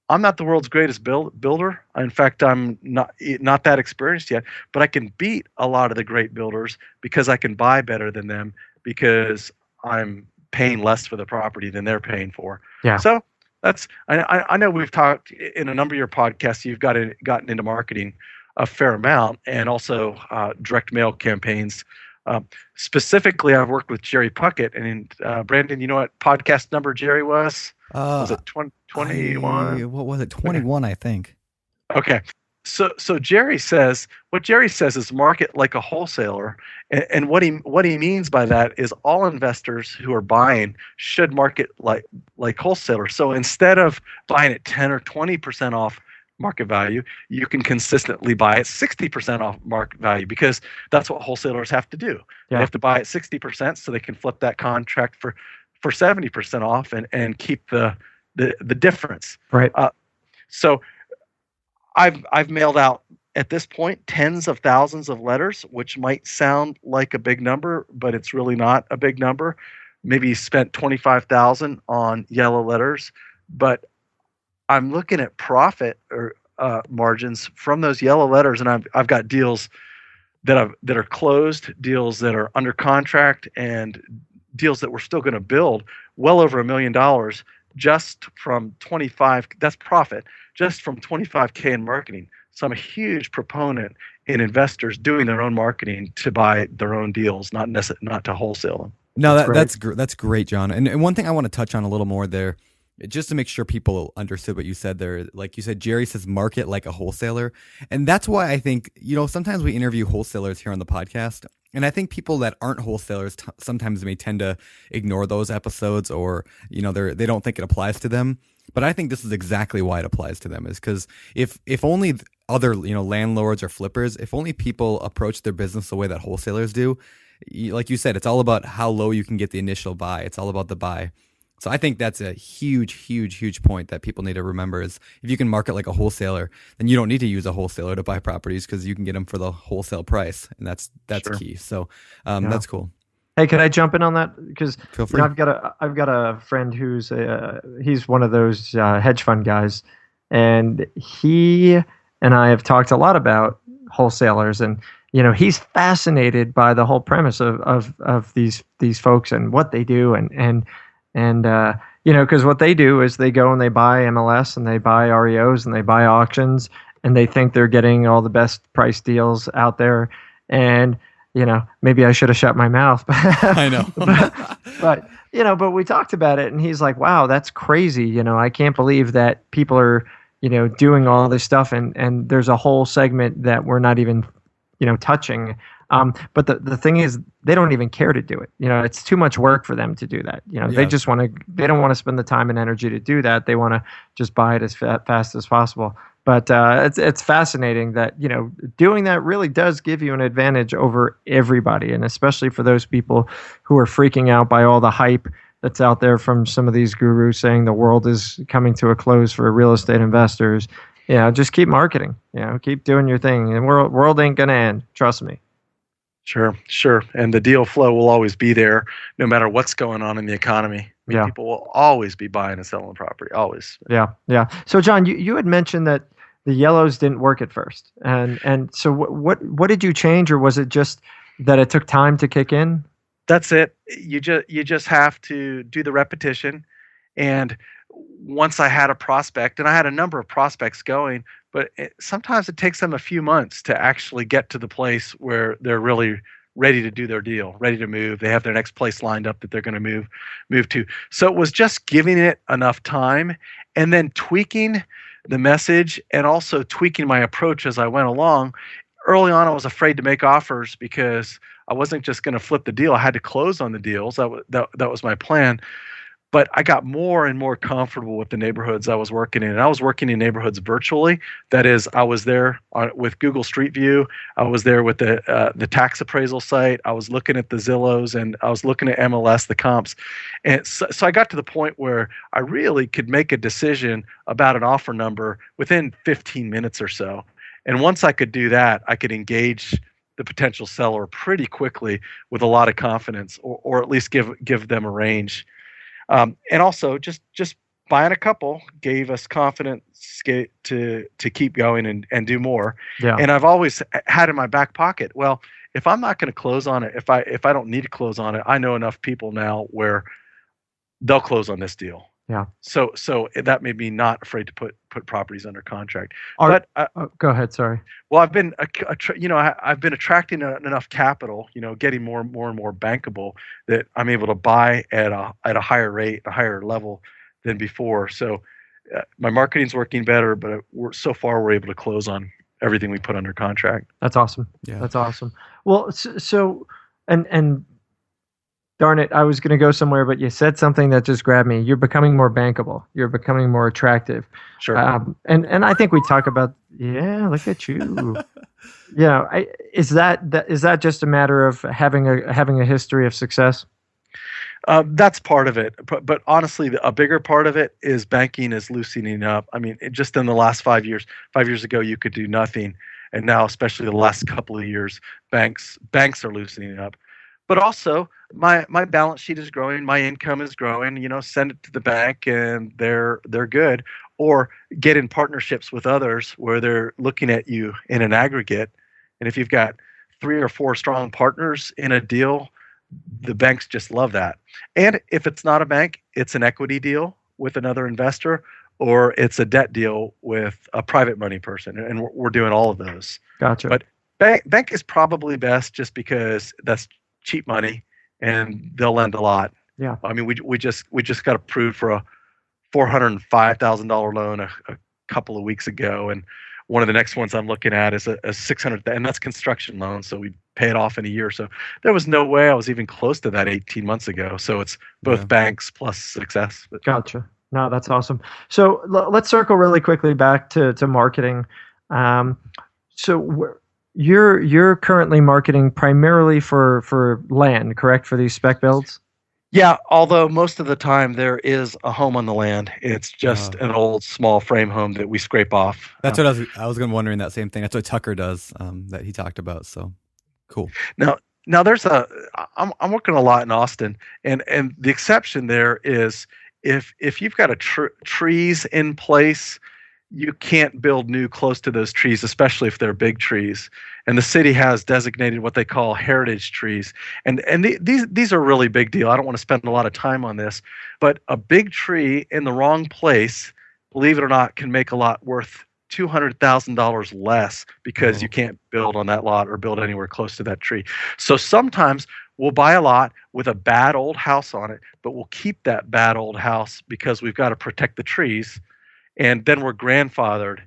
I'm not the world's greatest builder. In fact, I'm not that experienced yet, but I can beat a lot of the great builders because I can buy better than them because I'm paying less for the property than they're paying for. Yeah. So I know we've talked in a number of your podcasts. You've gotten into marketing a fair amount, and also direct mail campaigns. Specifically, I've worked with Jerry Puckett, and Brandon, you know what podcast number Jerry was? Was it 21? What was it? 21, I think. Okay. So Jerry says, what Jerry says is market like a wholesaler, and what he means by that is all investors who are buying should market like wholesalers. So instead of buying at 10 or 20% off market value, you can consistently buy at 60% off market value, because that's what wholesalers have to do. Yeah. They have to buy at 60% so they can flip that contract for 70% off and keep the difference. Right. So I've mailed out at this point tens of thousands of letters, which might sound like a big number, but it's really not a big number. Maybe spent 25,000 on yellow letters, but I'm looking at profit or margins from those yellow letters, and I've got deals that are closed, deals that are under contract, and deals that we're still going to build well over $1 million just from 25. That's profit just from 25K in marketing. So I'm a huge proponent in investors doing their own marketing to buy their own deals, not to wholesale them. No, that's great, John. And one thing I want to touch on a little more there, just to make sure people understood what you said there. Like you said, Jerry says market like a wholesaler. And that's why I think, sometimes we interview wholesalers here on the podcast. And I think people that aren't wholesalers sometimes may tend to ignore those episodes, or, they don't think it applies to them. But I think this is exactly why it applies to them, is because if only other, landlords or flippers, if only people approach their business the way that wholesalers do, like you said, it's all about how low you can get the initial buy. It's all about the buy. So I think that's a huge point that people need to remember, is if you can market like a wholesaler, then you don't need to use a wholesaler to buy properties, because you can get them for the whole price, and that's sure. Key. So that's cool. Hey, could I jump in on that? Because feel free. I've got a friend who's he's one of those hedge fund guys, and he and I have talked a lot about wholesalers, and he's fascinated by the whole premise of these folks and what they do, and because what they do is they go and they buy MLS and they buy REOs and they buy auctions, and they think they're getting all the best price deals out there. And maybe I should have shut my mouth. I know. but we talked about it, and he's like, wow, that's crazy. I can't believe that people are, doing all this stuff, and there's a whole segment that we're not even, touching. But the thing is, they don't even care to do it. It's too much work for them to do that. They just they don't want to spend the time and energy to do that. They want to just buy it as fast as possible. But it's fascinating that, doing that really does give you an advantage over everybody, and especially for those people who are freaking out by all the hype that's out there from some of these gurus saying the world is coming to a close for real estate investors. Just keep marketing. Keep doing your thing. The world ain't going to end. Trust me. Sure. And the deal flow will always be there no matter what's going on in the economy. People will always be buying and selling property, always. Yeah. So, John, you had mentioned that the yellows didn't work at first. And so what did you change, or was it just that it took time to kick in? That's it. You just have to do the repetition. And once I had a prospect, and I had a number of prospects going, but sometimes it takes them a few months to actually get to the place where they're really ready to do their deal, ready to move. They have their next place lined up that they're going to move to. So it was just giving it enough time and then tweaking the message and also tweaking my approach as I went along. Early on, I was afraid to make offers because I wasn't just going to flip the deal. I had to close on the deals. That was my plan. But I got more and more comfortable with the neighborhoods I was working in. And I was working in neighborhoods virtually. That is, I was there with Google Street View. I was there with the tax appraisal site. I was looking at the Zillows, and I was looking at MLS, the comps. And so I got to the point where I really could make a decision about an offer number within 15 minutes or so. And once I could do that, I could engage the potential seller pretty quickly with a lot of confidence, or at least give them a range. And also, just buying a couple gave us confidence to keep going and do more. Yeah. And I've always had in my back pocket, well, if I'm not going to close on it, if I don't need to close on it, I know enough people now where they'll close on this deal. Yeah. So that made me not afraid to put properties under contract. Go ahead. Sorry. Well, I've been I've been attracting enough capital, getting more and more bankable, that I'm able to buy at a higher rate, a higher level than before. So my marketing's working better, but so far we're able to close on everything we put under contract. That's awesome. Yeah. That's awesome. Well, so and darn it, I was going to go somewhere, but you said something that just grabbed me. You're becoming more bankable. You're becoming more attractive. Sure. And I think we talk about, yeah, look at you. Is that just a matter of having a history of success? That's part of it. But honestly, a bigger part of it is banking is loosening up. I mean, just in the last 5 years, 5 years ago, you could do nothing. And now, especially the last couple of years, banks are loosening up. But also, my balance sheet is growing, my income is growing. Send it to the bank and they're good. Or get in partnerships with others where they're looking at you in an aggregate. And if you've got 3 or 4 strong partners in a deal, the banks just love that. And if it's not a bank, it's an equity deal with another investor, or it's a debt deal with a private money person. And we're doing all of those. Gotcha. But bank is probably best just because that's cheap money and they'll lend a lot. Yeah. I mean, we just got approved for a $405,000 loan a couple of weeks ago, and one of the next ones I'm looking at is a $600,000, and that's construction loan, so we pay it off in a year. So there was no way I was even close to that 18 months ago. So it's both banks plus success. Gotcha. No, that's awesome. So let's circle really quickly back to marketing. So you're currently marketing primarily for land, correct? For these spec builds? Yeah, although most of the time there is a home on the land. It's just an old small frame home that we scrape off. That's what I was wondering that same thing. That's what Tucker does, that he talked about. So cool. Now there's I'm working a lot in Austin, and the exception there is if you've got trees in place, you can't build new close to those trees, especially if they're big trees. And the city has designated what they call heritage trees. And these are a really big deal. I don't want to spend a lot of time on this, but a big tree in the wrong place, believe it or not, can make a lot worth $200,000 less because you can't build on that lot or build anywhere close to that tree. So sometimes we'll buy a lot with a bad old house on it, but we'll keep that bad old house because we've got to protect the trees. And then we're grandfathered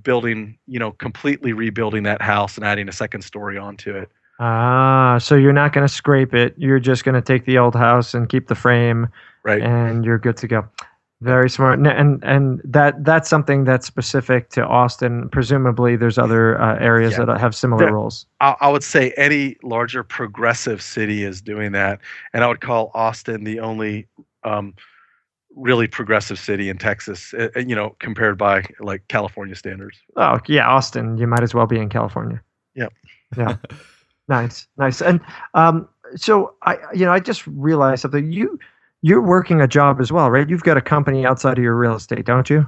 building, completely rebuilding that house and adding a second story onto it. So you're not going to scrape it. You're just going to take the old house and keep the frame, right? And you're good to go. Very smart. And that's something that's specific to Austin. Presumably, there's other areas that have similar rules. I would say any larger progressive city is doing that, and I would call Austin the only really progressive city in Texas, compared by like California standards. Oh yeah, Austin, you might as well be in California. Yep. Yeah. Nice. And so I just realized something. You're working a job as well, right? You've got a company outside of your real estate, don't you?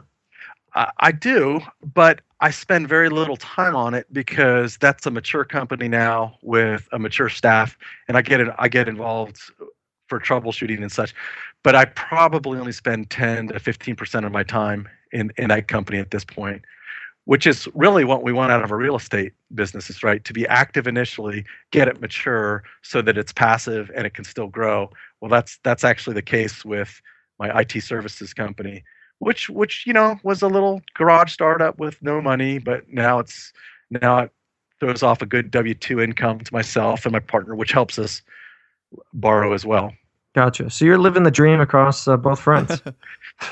I do, but I spend very little time on it because that's a mature company now with a mature staff, and I get involved for troubleshooting and such. But I probably only spend 10 to 15% of my time in that company at this point, which is really what we want out of a real estate business, is right to be active initially, get it mature so that it's passive and it can still grow. Well, that's actually the case with my IT services company, which was a little garage startup with no money, but now it throws off a good W-2 income to myself and my partner, which helps us borrow as well. Gotcha. So you're living the dream across both fronts.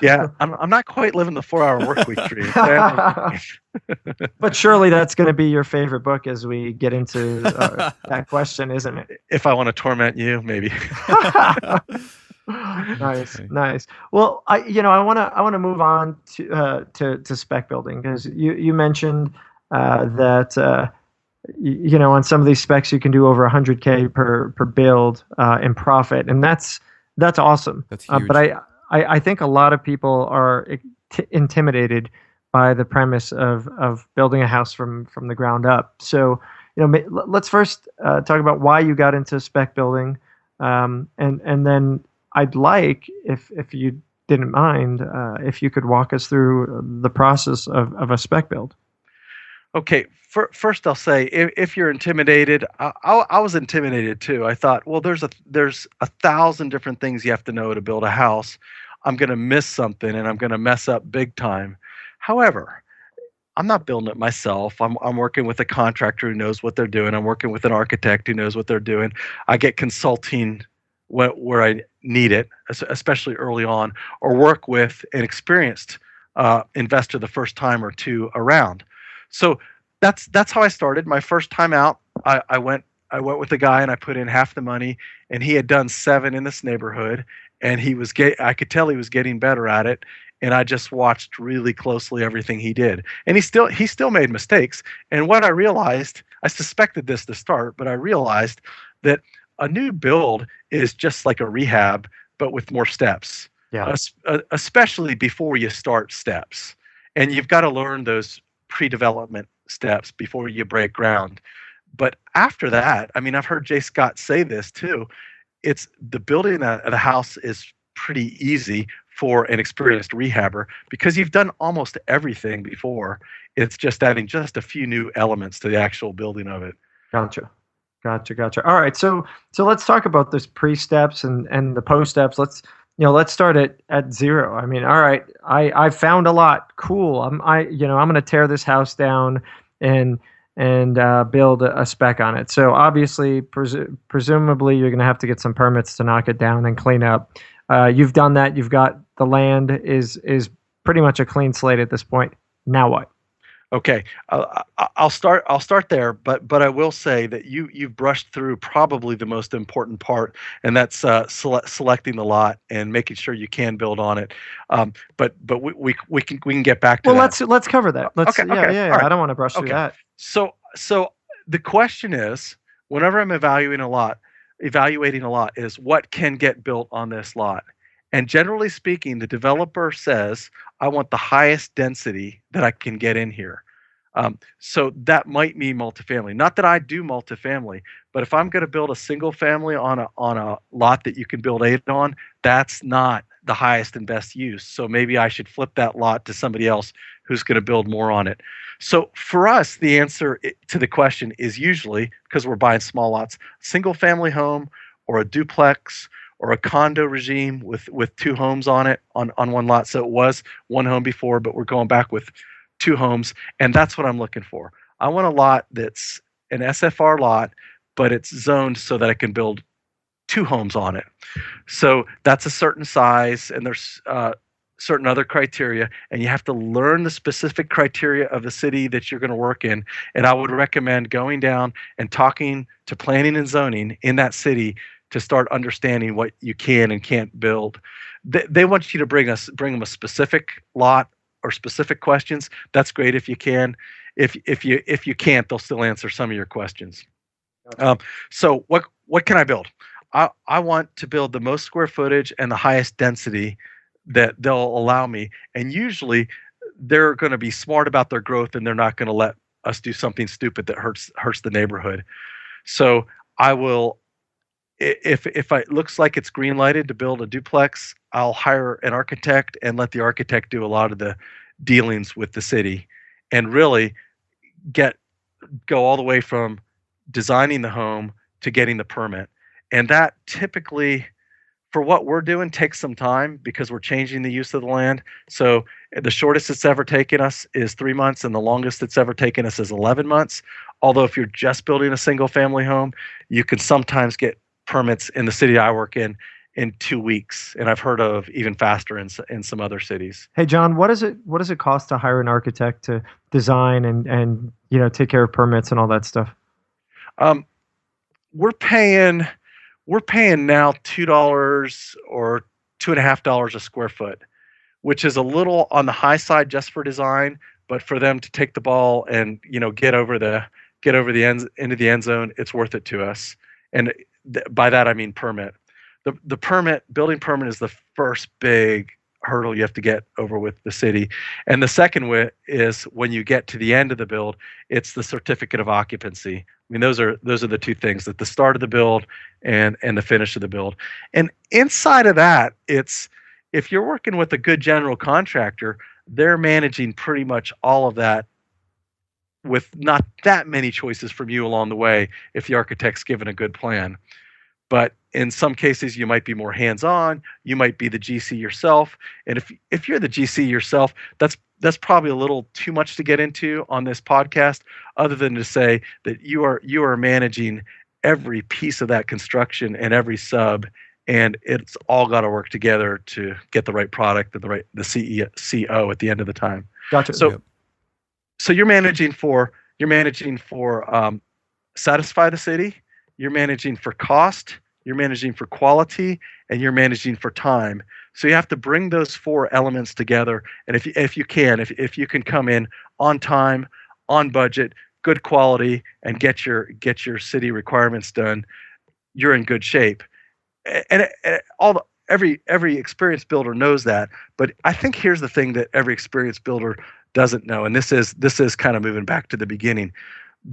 Yeah, I'm not quite living the 4-hour work week dream. But surely that's going to be your favorite book as we get into that question, isn't it? If I want to torment you, maybe. Nice. Well, I want to move on to spec building, because you mentioned that on some of these specs you can do over 100K per build in profit, and that's awesome. That's huge. But I think a lot of people are intimidated by the premise of building a house from the ground up. So let's first talk about why you got into spec building, and then I'd like, if you didn't mind, if you could walk us through the process of a spec build. Okay, first I'll say, if you're intimidated, I was intimidated too. I thought, well, there's 1,000 different things you have to know to build a house. I'm going to miss something and I'm going to mess up big time. However, I'm not building it myself. I'm working with a contractor who knows what they're doing. I'm working with an architect who knows what they're doing. I get consulting where I need it, especially early on, or work with an experienced investor the first time or two around. So that's how I started. My first time out, I went with a guy and I put in half the money, and he had done 7 in this neighborhood, and I could tell he was getting better at it, and I just watched really closely everything he did. And he still made mistakes. And what I realized, I suspected this to start, but I realized that a new build is just like a rehab, but with more steps. Yeah. Especially before you start steps. And you've got to learn those pre-development steps before you break ground. But after that, I mean, I've heard Jay Scott say this too. It's the building of the house is pretty easy for an experienced rehabber because you've done almost everything before. It's just adding just a few new elements to the actual building of it. Gotcha. All right, so let's talk about those pre-steps and the post-steps. Let's start at 0. I mean, all right, I found a lot. Cool. I'm going to tear this house down and build a spec on it. So obviously, presumably, you're going to have to get some permits to knock it down and clean up. You've done that. You've got the land is pretty much a clean slate at this point. Now what? Okay, I'll start there, but I will say that you've brushed through probably the most important part, and that's selecting the lot and making sure you can build on it. But we can get back to that. Well, let's cover that. Okay. Yeah. Right. I don't want to brush through that. So the question is, whenever I'm evaluating a lot, is what can get built on this lot. And generally speaking, the developer says, I want the highest density that I can get in here. So that might mean multifamily. Not that I do multifamily, but if I'm going to build a single family on a lot that you can build 8 on, that's not the highest and best use. So maybe I should flip that lot to somebody else who's going to build more on it. So for us, the answer to the question is usually, because we're buying small lots, single family home or a duplex or a condo regime with 2 homes on it on one lot. So it was 1 home before, but we're going back with 2 homes, and that's what I'm looking for. I want a lot that's an SFR lot, but it's zoned so that I can build 2 homes on it. So that's a certain size, and there's certain other criteria, and you have to learn the specific criteria of the city that you're going to work in. And I would recommend going down and talking to planning and zoning in that city to start understanding what you can and can't build. They want you to bring them a specific lot or specific questions. That's great if you can. If you can't, they'll still answer some of your questions. So what can I build? I want to build the most square footage and the highest density that they'll allow me. And usually they're going to be smart about their growth, and they're not going to let us do something stupid that hurts the neighborhood. So I will, if it looks like it's green lighted to build a duplex, I'll hire an architect and let the architect do a lot of the dealings with the city, and really go all the way from designing the home to getting the permit. And that typically, for what we're doing, takes some time because we're changing the use of the land. So the shortest it's ever taken us is 3 months, and the longest it's ever taken us is 11 months. Although if you're just building a single family home, you can sometimes get permits in the city I work in 2 weeks, and I've heard of even faster in some other cities. Hey, John, what does it cost to hire an architect to design and take care of permits and all that stuff? We're paying now $2 or $2.50 a square foot, which is a little on the high side just for design, but for them to take the ball and get over the end of the end zone, it's worth it to us. And by that I mean permit. The building permit is the first big hurdle you have to get over with the city, and the second is when you get to the end of the build, it's the certificate of occupancy. I mean, those are the two things, at the start of the build and the finish of the build. And inside of that, it's, if you're working with a good general contractor, they're managing pretty much all of that with not that many choices from you along the way if the architect's given a good plan. But in some cases, you might be more hands-on. You might be the GC yourself, and if you're the GC yourself, that's probably a little too much to get into on this podcast. Other than to say that you are managing every piece of that construction and every sub, and it's all got to work together to get the right product and the CO at the end of the time. Gotcha. So you're managing for satisfy the city. You're managing for cost, you're managing for quality, and you're managing for time. So you have to bring those four elements together. And if you can come in on time, on budget, good quality, and get your city requirements done, you're in good shape. And every experienced builder knows that. But I think here's the thing that every experienced builder doesn't know, and this is kind of moving back to the beginning.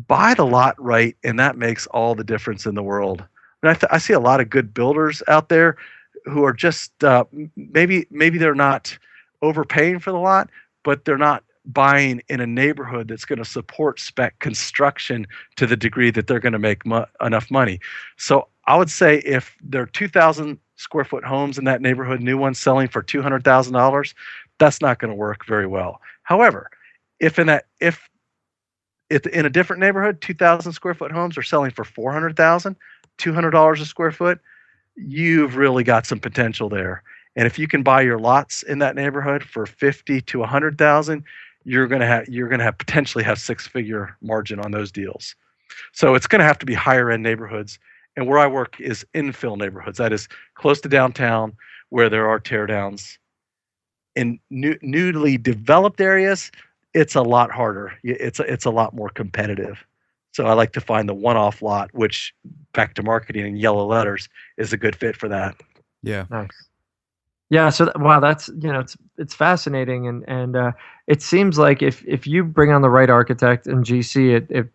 Buy the lot right, and that makes all the difference in the world. And I see a lot of good builders out there who are just maybe they're not overpaying for the lot, but they're not buying in a neighborhood that's going to support spec construction to the degree that they're going to make enough money. So I would say if there are 2,000 square foot homes in that neighborhood, new ones selling for $200,000, that's not going to work very well. However, if in a different neighborhood, 2,000 square foot homes are selling for $400,000, $200 a square foot, you've really got some potential there. And if you can buy your lots in that neighborhood for $50,000 to $100,000, you're gonna have potentially have six-figure margin on those deals. So it's going to have to be higher end neighborhoods. And where I work is infill neighborhoods. That is close to downtown, where there are teardowns. In newly developed areas, it's a lot harder. It's a lot more competitive. So I like to find the one-off lot, which, back to marketing in yellow letters, is a good fit for that. Yeah. Nice. Yeah. So wow, that's it's fascinating, and it seems like if you bring on the right architect and GC,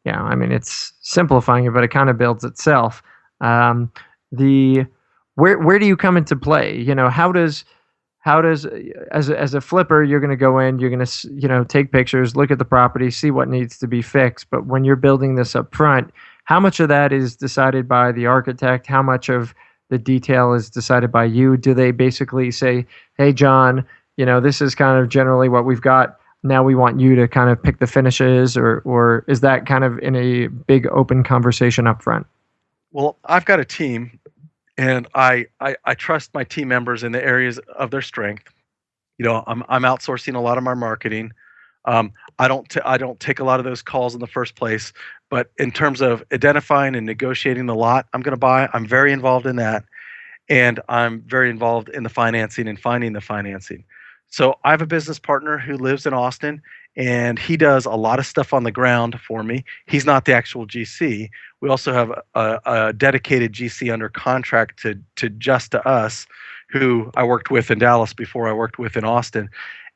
I mean, it's simplifying it, but it kind of builds itself. Where do you come into play? How does as a flipper, you're going to go in, you're going to take pictures, look at the property, see what needs to be fixed. But when you're building this up front, how much of that is decided by the architect? How much of the detail is decided by you? Do they basically say, hey, John, this is kind of generally what we've got. Now we want you to kind of pick the finishes, or is that kind of in a big open conversation up front? Well, I've got a team, and I trust my team members in the areas of their strength. I'm outsourcing a lot of my marketing. I don't take a lot of those calls in the first place, but in terms of identifying and negotiating the lot I'm going to buy, I'm very involved in that, and I'm very involved in the financing and finding the financing. So I have a business partner who lives in Austin, and he does a lot of stuff on the ground for me. He's not the actual GC. We also have a dedicated GC under contract to us, who I worked with in Dallas before I worked with in Austin.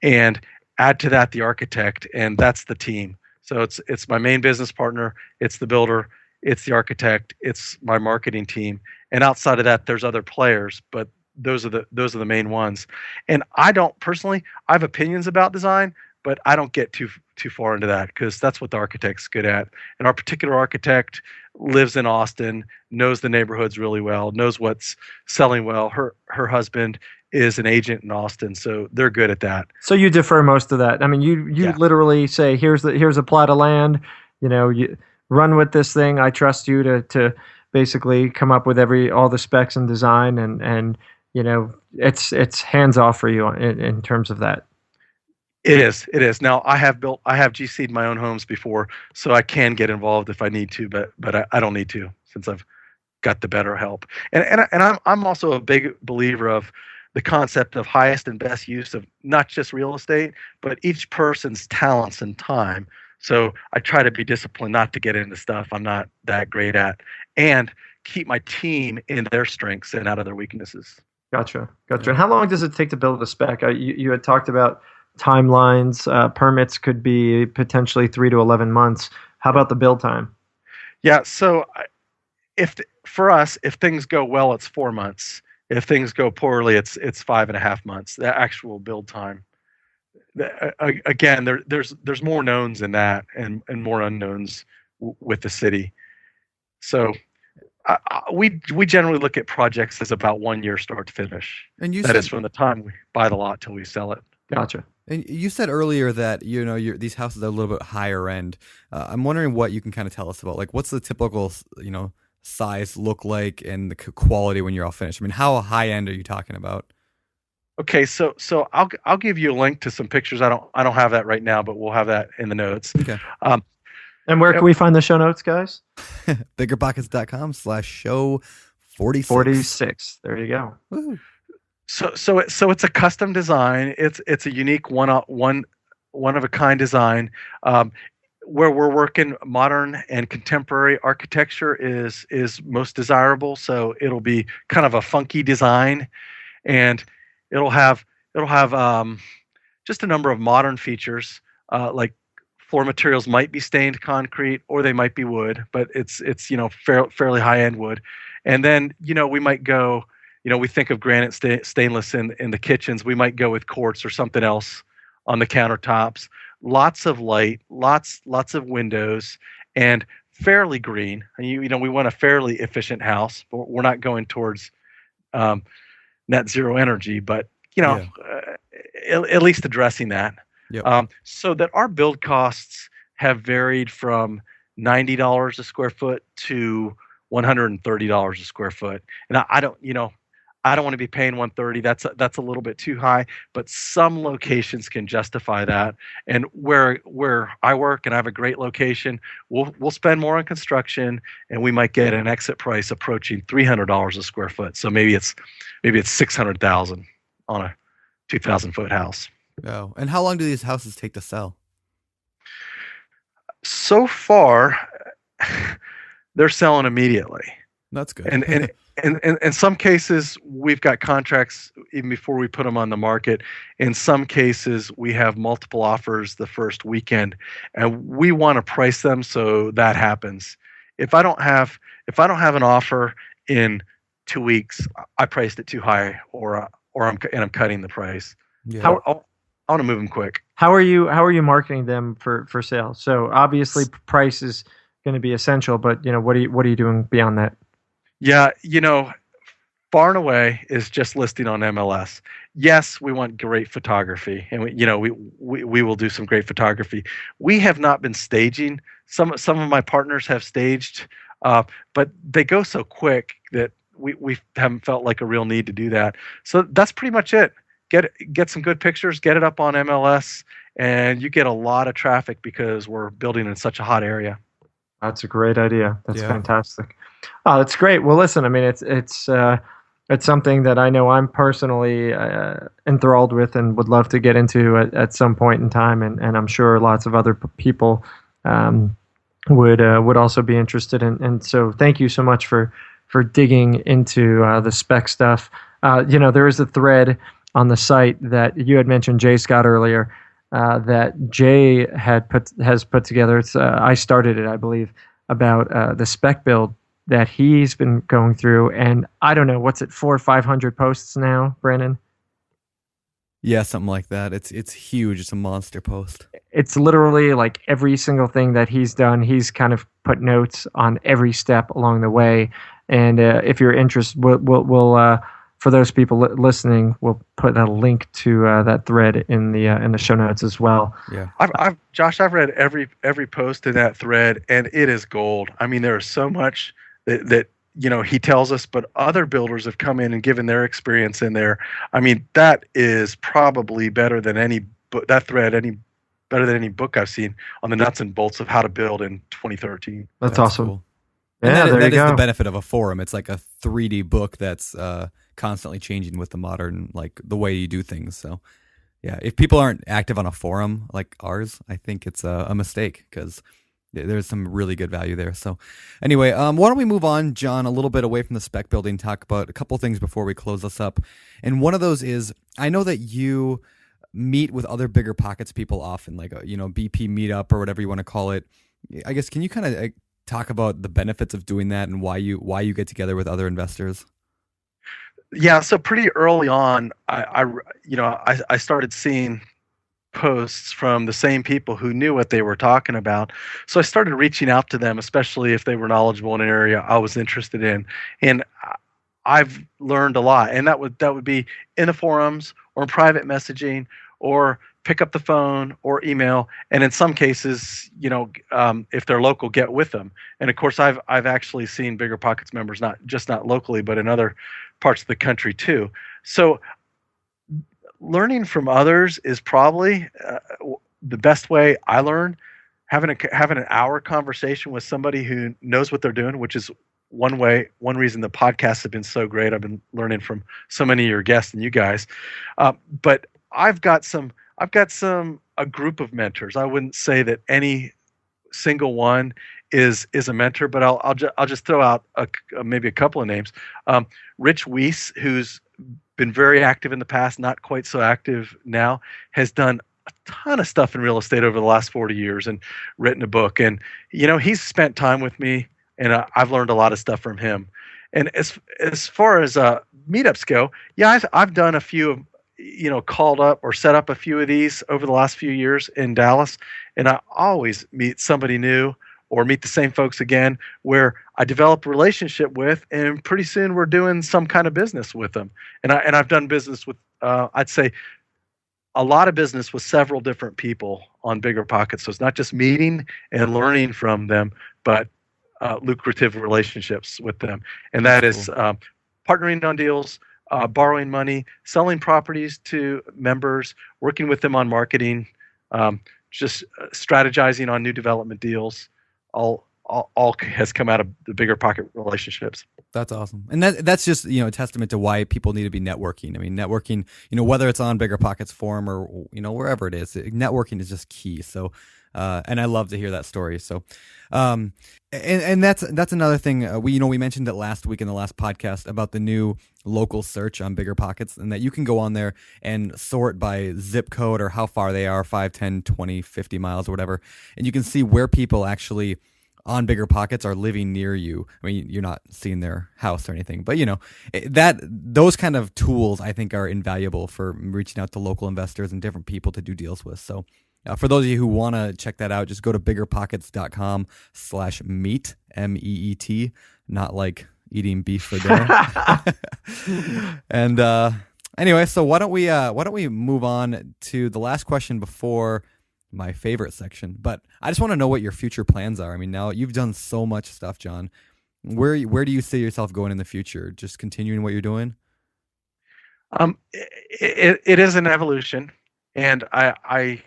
And add to that the architect, and that's the team. So it's my main business partner, it's the builder, it's the architect, it's my marketing team, and outside of that, there's other players, but those are the main ones. And I don't personally, I have opinions about design, but I don't get too far into that because that's what the architect's good at. And our particular architect lives in Austin, knows the neighborhoods really well, knows what's selling well. Her husband is an agent in Austin, so they're good at that. So you defer most of that. I mean, you Yeah. literally say, here's a plot of land, you run with this thing. I trust you to basically come up with all the specs and design, and it's hands off for you in terms of that. It is. Now I have GC'd my own homes before, so I can get involved if I need to, but I don't need to since I've got the better help. And I'm also a big believer of the concept of highest and best use of not just real estate, but each person's talents and time. So I try to be disciplined not to get into stuff I'm not that great at, and keep my team in their strengths and out of their weaknesses. Gotcha. And how long does it take to build a spec? You had talked about timelines. Permits could be potentially 3 to 11 months. How about the build time? Yeah. So for us, if things go well, it's 4 months. If things go poorly, it's 5.5 months. The actual build time. Again, there's more knowns in that and more unknowns with the city. So we generally look at projects as about 1 year start to finish. And that is from the time we buy the lot till we sell it. Gotcha. And you said earlier that these houses are a little bit higher end. I'm wondering what you can kind of tell us about, like, what's the typical size look like and the quality when you're all finished? I mean, how high end are you talking about? Okay, so I'll give you a link to some pictures. I don't have that right now, but we'll have that in the notes. Okay. And where can we find the show notes, guys? BiggerPockets.com/show 46. 46. There you go. Woo. So it's a custom design. It's a unique one of a kind design. Where we're working modern and contemporary architecture is most desirable. So it'll be kind of a funky design, and it'll have just a number of modern features, like floor materials might be stained concrete or they might be wood, but it's fairly high end wood. And then we might go, we think of granite stainless in the kitchens. We might go with quartz or something else on the countertops. Lots of light, lots of windows, and fairly green. And we want a fairly efficient house, but we're not going towards net zero energy, but at least addressing that. Yep. So that our build costs have varied from $90 a square foot to $130 a square foot, and I don't want to be paying $130. That's a little bit too high, but some locations can justify that. And where I work and I have a great location, we'll spend more on construction, and we might get an exit price approaching $300 a square foot. So maybe it's $600,000 on a 2,000 foot house. Oh, and how long do these houses take to sell? So far, they're selling immediately. That's good. And in some cases, we've got contracts even before we put them on the market. In some cases, we have multiple offers the first weekend, and we want to price them so that happens. If I don't have an offer in 2 weeks, I priced it too high, or I'm cutting the price. Yeah. I want to move them quick. How are you marketing them for sale? So obviously, price is going to be essential, but what are you doing beyond that? Yeah, far and away is just listing on MLS. Yes, we want great photography, and we will do some great photography. We have not been staging. Some of my partners have staged, but they go so quick that we haven't felt like a real need to do that. So that's pretty much it. Get some good pictures, get it up on MLS, and you get a lot of traffic because we're building in such a hot area. That's a great idea. That's fantastic. Oh, that's great. Well, listen, I mean, it's something that I know I'm personally enthralled with and would love to get into at some point in time, and I'm sure lots of other people would also be interested in. And so, thank you so much for digging into the spec stuff. There is a thread on the site that you had mentioned, Jay Scott, earlier. that Jay has put together. It's I started it, I believe, about the spec build that he's been going through, and I don't know, what's it, 400 or 500 posts now, Brandon? Yeah, something like that. It's huge. It's a monster post. It's literally like every single thing that he's done. He's kind of put notes on every step along the way. And if you're interested, we'll for those people listening, we'll put a link to that thread in the show notes as well. Yeah, Josh, I've read every post in that thread, and it is gold. I mean, there is so much that he tells us, but other builders have come in and given their experience in there. I mean, that is probably better than any book. That thread, better than any book I've seen on the nuts and bolts of how to build in 2013. That's awesome. Cool. Yeah, and that is go. the benefit of a forum. It's like a 3D book that's constantly changing with the modern, like the way you do things. So, yeah, if people aren't active on a forum like ours, I think it's a mistake, because there's some really good value there. So anyway, why don't we move on, John, a little bit away from the spec building, talk about a couple things before we close this up. And one of those is, I know that you meet with other BiggerPockets people often, like a BP meetup or whatever you want to call it. I guess, can you kind of talk about the benefits of doing that and why you get together with other investors? Yeah, so pretty early on, I started seeing posts from the same people who knew what they were talking about. So I started reaching out to them, especially if they were knowledgeable in an area I was interested in. And I've learned a lot. And that would be in the forums or in private messaging, or pick up the phone or email. And in some cases, if they're local, get with them. And of course, I've actually seen BiggerPockets members, not locally, but in other parts of the country too. So learning from others is probably the best way I learn. Having an hour conversation with somebody who knows what they're doing, which is one reason the podcasts have been so great. I've been learning from so many of your guests and you guys. But I've got a group of mentors. I wouldn't say that any single one is a mentor, but I'll just throw out maybe a couple of names. Rich Weiss, who's been very active in the past, not quite so active now, has done a ton of stuff in real estate over the last 40 years and written a book. And, he's spent time with me, and I've learned a lot of stuff from him. And as far as meetups go, yeah, I've done a few of, called up or set up a few of these over the last few years in Dallas. And I always meet somebody new or meet the same folks again, where I develop a relationship with, and pretty soon we're doing some kind of business with them. And I've done business with, I'd say, a lot of business with several different people on BiggerPockets. So it's not just meeting and learning from them, but lucrative relationships with them. And that is partnering on deals, borrowing money, selling properties to members, working with them on marketing, just strategizing on new development deals. All has come out of the BiggerPocket relationships. That's awesome. And that's just, a testament to why people need to be networking. I mean, networking, whether it's on BiggerPockets forum or, wherever it is, networking is just key. So, and I love to hear that story. So, and that's another thing. We mentioned it last week in the last podcast about the new local search on BiggerPockets, and that you can go on there and sort by zip code or how far they are, 5, 10, 20, 50 miles or whatever. And you can see where people actually on BiggerPockets are living near you. I mean, you're not seeing their house or anything, but those kind of tools I think are invaluable for reaching out to local investors and different people to do deals with. So for those of you who want to check that out, just go to biggerpockets.com/meet, MEET, not like eating beef for dinner. And anyway, so why don't we move on to the last question before my favorite section? But I just want to know what your future plans are. I mean, now you've done so much stuff, John. Where do you see yourself going in the future? Just continuing what you're doing? It is an evolution, and I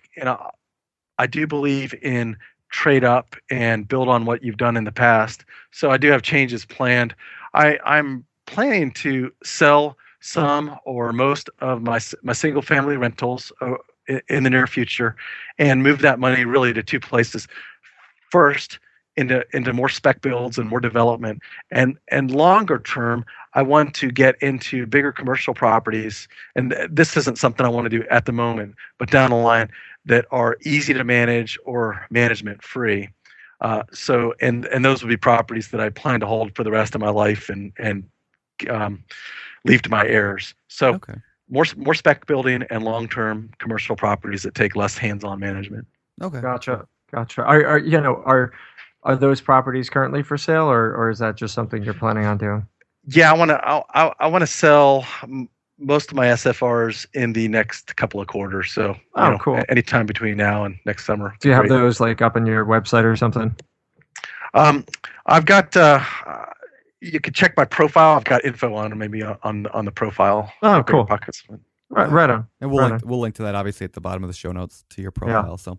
do believe in trade up and build on what you've done in the past. So I do have changes planned. I'm planning to sell some or most of my single family rentals in the near future, and move that money really to two places. First, into more spec builds and more development, and longer term, I want to get into bigger commercial properties, and this isn't something I want to do at the moment, but down the line, that are easy to manage or management free. And those would be properties that I plan to hold for the rest of my life and leave to my heirs. So Okay. more spec building and long-term commercial properties that take less hands-on management. Okay. Gotcha. Are those properties currently for sale, or is that just something you're planning on doing? Yeah, I want to sell most of my SFRs in the next couple of quarters. So Cool. Anytime between now and next summer. Do you have Great. those like up on your website or something? I've got. You can check my profile. I've got info on it, maybe on the profile. Oh, cool. Pockets. Right on. And we'll link to that obviously at the bottom of the show notes to your profile. So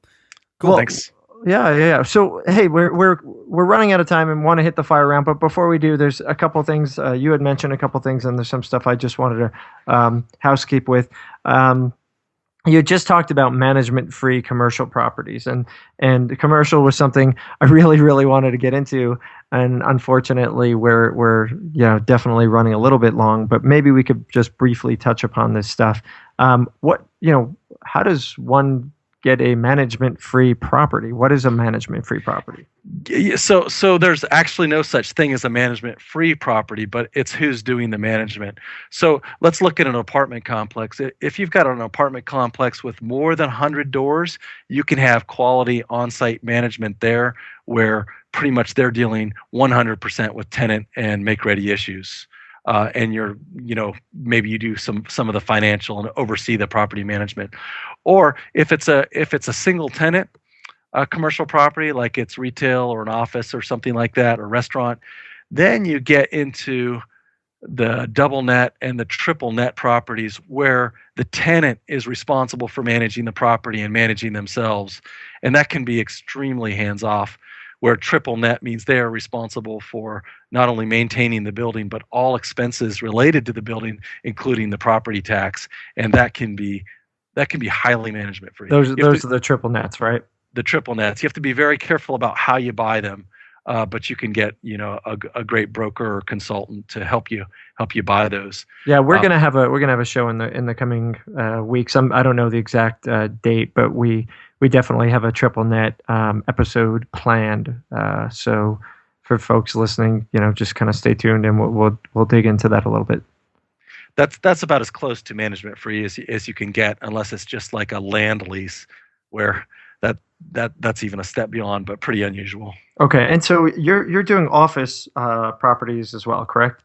cool. Well, Thanks. Yeah. So, hey, we're running out of time and want to hit the fire round. But before we do, there's a couple things you had mentioned a couple things, and there's some stuff I just wanted to housekeep with. You just talked about management-free commercial properties, and commercial was something I really, really wanted to get into, and unfortunately, we're definitely running a little bit long. But maybe we could just briefly touch upon this stuff. How does one get a management-free property? What is a management-free property? So there's actually no such thing as a management-free property, but it's who's doing the management. So let's look at an apartment complex. If you've got an apartment complex with more than 100 doors, you can have quality on-site management there, where pretty much they're dealing 100% with tenant and make-ready issues. And maybe you do some of the financial and oversee the property management. Or if it's a single tenant commercial property, like it's retail or an office or something like that, or restaurant, then you get into the double net and the triple net properties, where the tenant is responsible for managing the property and managing themselves, and that can be extremely hands off. Where triple net means they are responsible for not only maintaining the building, but all expenses related to the building, including the property tax, and that can be highly management free. Those are the triple nets, right? The triple nets. You have to be very careful about how you buy them, but you can get a great broker or consultant to help you buy those. Yeah, we're gonna have a show in the coming weeks. I don't know the exact date, but we definitely have a triple net episode planned. So for folks listening, just kind of stay tuned, and we'll dig into that a little bit. That's about as close to management free as you can get, unless it's just like a land lease, where that's even a step beyond, but pretty unusual. Okay, and so you're doing office properties as well, correct?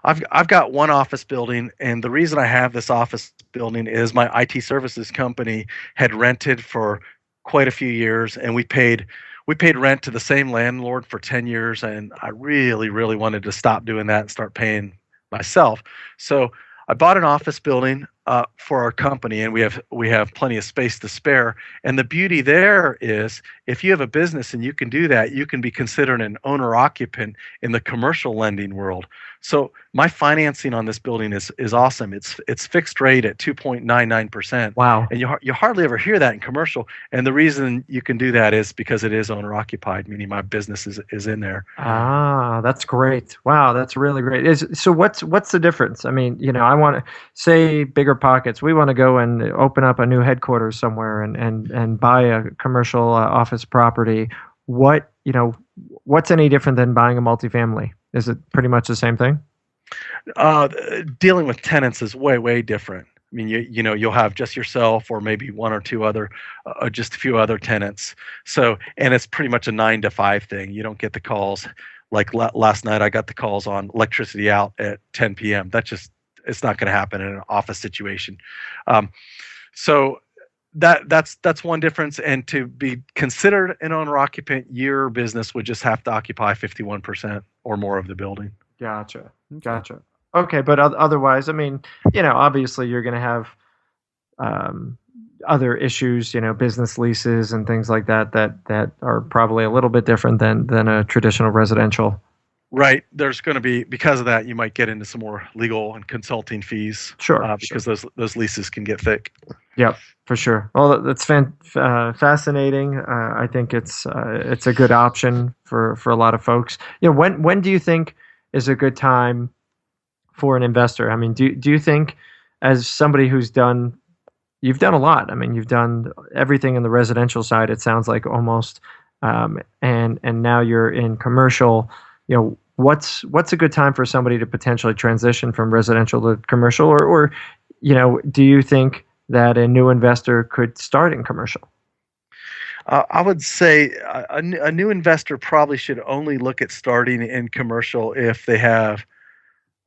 I've got one office building, and the reason I have this office building is my IT services company had rented for quite a few years, and we paid rent to the same landlord for 10 years, and I really, really wanted to stop doing that and start paying myself. So I bought an office building for our company, and we have plenty of space to spare. And the beauty there is, if you have a business and you can do that, you can be considered an owner occupant in the commercial lending world. So my financing on this building is awesome. It's fixed rate at 2.99%. Wow. And you hardly ever hear that in commercial. And the reason you can do that is because it is owner occupied, meaning my business is in there. Ah, that's great. Wow, that's really great. So what's the difference? I mean, I want to say BiggerPockets. We want to go and open up a new headquarters somewhere and buy a commercial office property. What's any different than buying a multifamily? Is it pretty much the same thing? Dealing with tenants is way, way different. I mean, you'll have just yourself, or maybe one or two other, just a few other tenants. So, and it's pretty much a 9 to 5 thing. You don't get the calls. Like last night, I got the calls on electricity out at 10 p.m. It's not going to happen in an office situation. So that's one difference. And to be considered an owner occupant, your business would just have to occupy 51% or more of the building. Gotcha. Okay, but otherwise, I mean, obviously you're going to have other issues, business leases and things like that are probably a little bit different than a traditional residential. Right. There's going to be, because of that, you might get into some more legal and consulting fees. Sure. Because those leases can get thick. Yep, for sure. Well, that's fascinating. I think it's a good option for a lot of folks. When do you think is a good time for an investor? I mean, do you think, as somebody you've done a lot. I mean, you've done everything in the residential side, it sounds like, almost, and now you're in commercial. You know, what's a good time for somebody to potentially transition from residential to commercial, or you know, do you think that a new investor could start in commercial? I would say a new investor probably should only look at starting in commercial if they have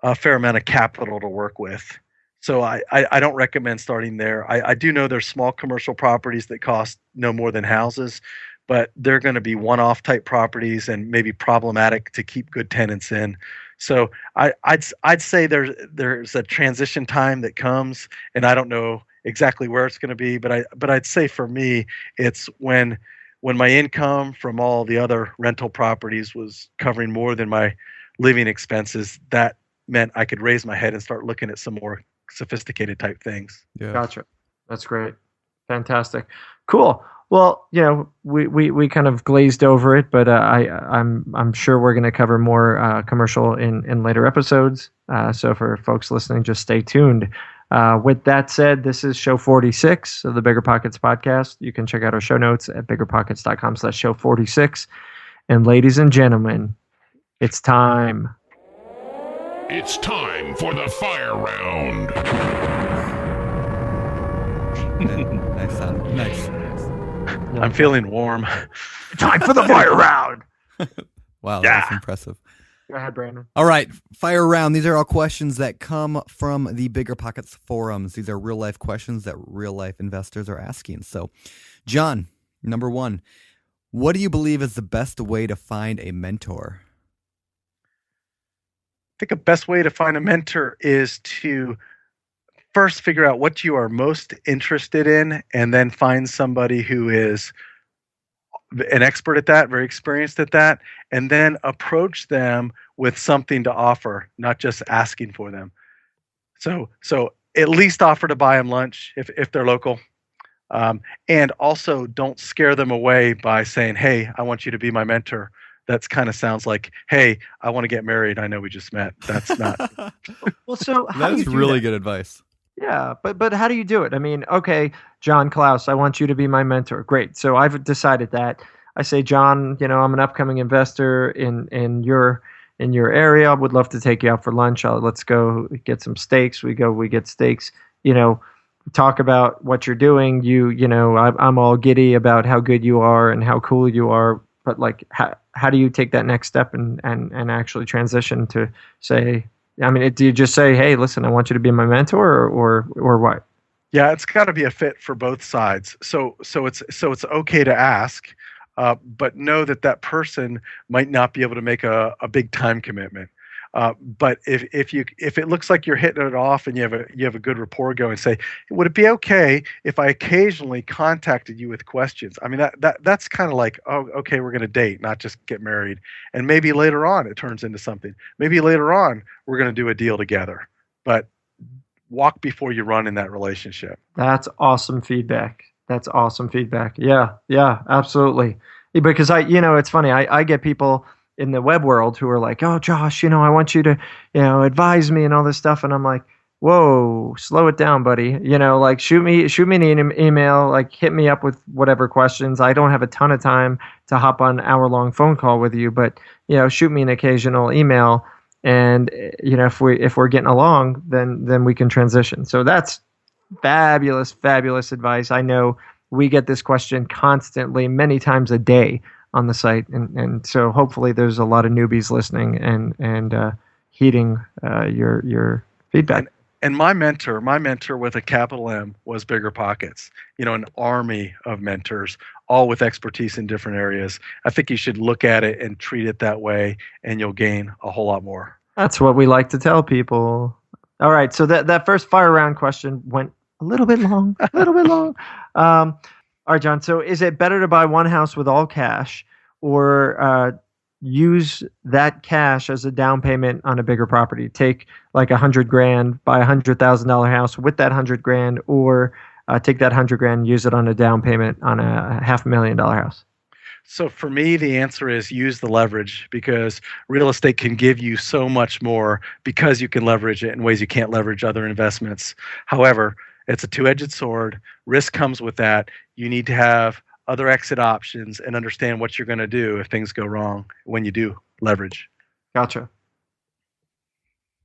a fair amount of capital to work with. So I don't recommend starting there. I do know there's small commercial properties that cost no more than houses, but they're going to be one-off type properties and maybe problematic to keep good tenants in. So I'd say there's a transition time that comes, and I don't know exactly where it's going to be, but I'd say for me, it's when my income from all the other rental properties was covering more than my living expenses. That meant I could raise my head and start looking at some more sophisticated type things. Yeah. Gotcha. That's great. Fantastic. Cool. Well, you know, we kind of glazed over it, but I'm sure we're going to cover more commercial in later episodes. So for folks listening, just stay tuned. With that said, this is show 46 of the Bigger Pockets podcast. You can check out our show notes at biggerpockets.com/show 46. And ladies and gentlemen, it's time. It's time for the fire round. Nice sound. Nice. I'm feeling warm. Time for the fire round. Wow, Yeah. that's impressive. Go ahead, Brandon. All right, fire round. These are all questions that come from the Bigger Pockets forums. These are real life questions that real life investors are asking. So, John, number one, what do you believe is the best way to find a mentor? I think a best way to find a mentor is to first figure out what you are most interested in, and then find somebody who is an expert at that, very experienced at that, and then approach them with something to offer, not just asking for them. So at least offer to buy them lunch if they're local. And also don't scare them away by saying, "Hey, I want you to be my mentor." That's kind of sounds like, "Hey, I want to get married. I know we just met." That's not. Well, so how That do you is do really that? good advice. Yeah, but how do you do it? I mean, okay, Jon Klaus, I want you to be my mentor. Great. So I've decided that. I say, John, you know, I'm an upcoming investor in your area. I would love to take you out for lunch. Let's go get some steaks. We get steaks. You know, talk about what you're doing. You know, I'm all giddy about how good you are and how cool you are. But like, how do you take that next step and actually transition to say? I mean, do you just say, "Hey, listen, I want you to be my mentor," or what? Yeah, it's got to be a fit for both sides. So it's okay to ask, but know that person might not be able to make a big time commitment. But if it looks like you're hitting it off and you have a good rapport going, say, "Would it be okay if I occasionally contacted you with questions?" I mean, that's kind of like, "Oh, okay, we're going to date, not just get married." And maybe later on it turns into something. Maybe later on we're going to do a deal together. But walk before you run in that relationship. That's awesome feedback. Yeah, absolutely. Because it's funny. I get people in the web world who are like, "Oh, Josh, you know, I want you to, you know, advise me and all this stuff." And I'm like, "Whoa, slow it down, buddy. You know, like shoot me an email, like hit me up with whatever questions. I don't have a ton of time to hop on an hour-long phone call with you, but, you know, shoot me an occasional email. And, you know, if we're getting along, then we can transition." So that's fabulous advice. I know we get this question constantly, many times a day on the site, and so hopefully there's a lot of newbies listening and heeding your feedback. And my mentor with a capital M was BiggerPockets. You know, an army of mentors, all with expertise in different areas. I think you should look at it and treat it that way, and you'll gain a whole lot more. That's what we like to tell people. All right, so that first fire round question went a little bit long. All right, John. So is it better to buy one house with all cash, or use that cash as a down payment on a bigger property? Take like $100,000, buy $100,000 house with that $100,000, or take that $100,000 and use it on a down payment on a $500,000 house. So for me, the answer is use the leverage, because real estate can give you so much more because you can leverage it in ways you can't leverage other investments. However, it's a two-edged sword. Risk comes with that. You need to have other exit options and understand what you're going to do if things go wrong when you do leverage. Gotcha.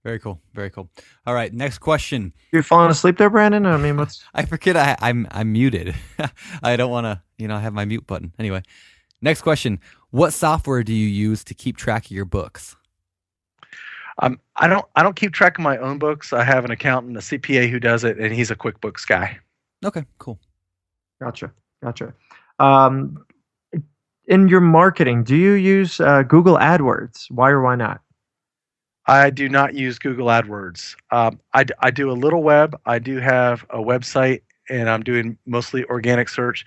Very cool. Very cool. All right, next question. You falling asleep there, Brandon? I mean, what's... I forget I'm muted. I don't want to, have my mute button. Anyway, next question. What software do you use to keep track of your books? I don't keep track of my own books. I have an accountant, a CPA who does it, and he's a QuickBooks guy. Okay, cool. Gotcha. In your marketing, do you use Google AdWords? Why or why not? I do not use Google AdWords. I do a little web. I do have a website, and I'm doing mostly organic search.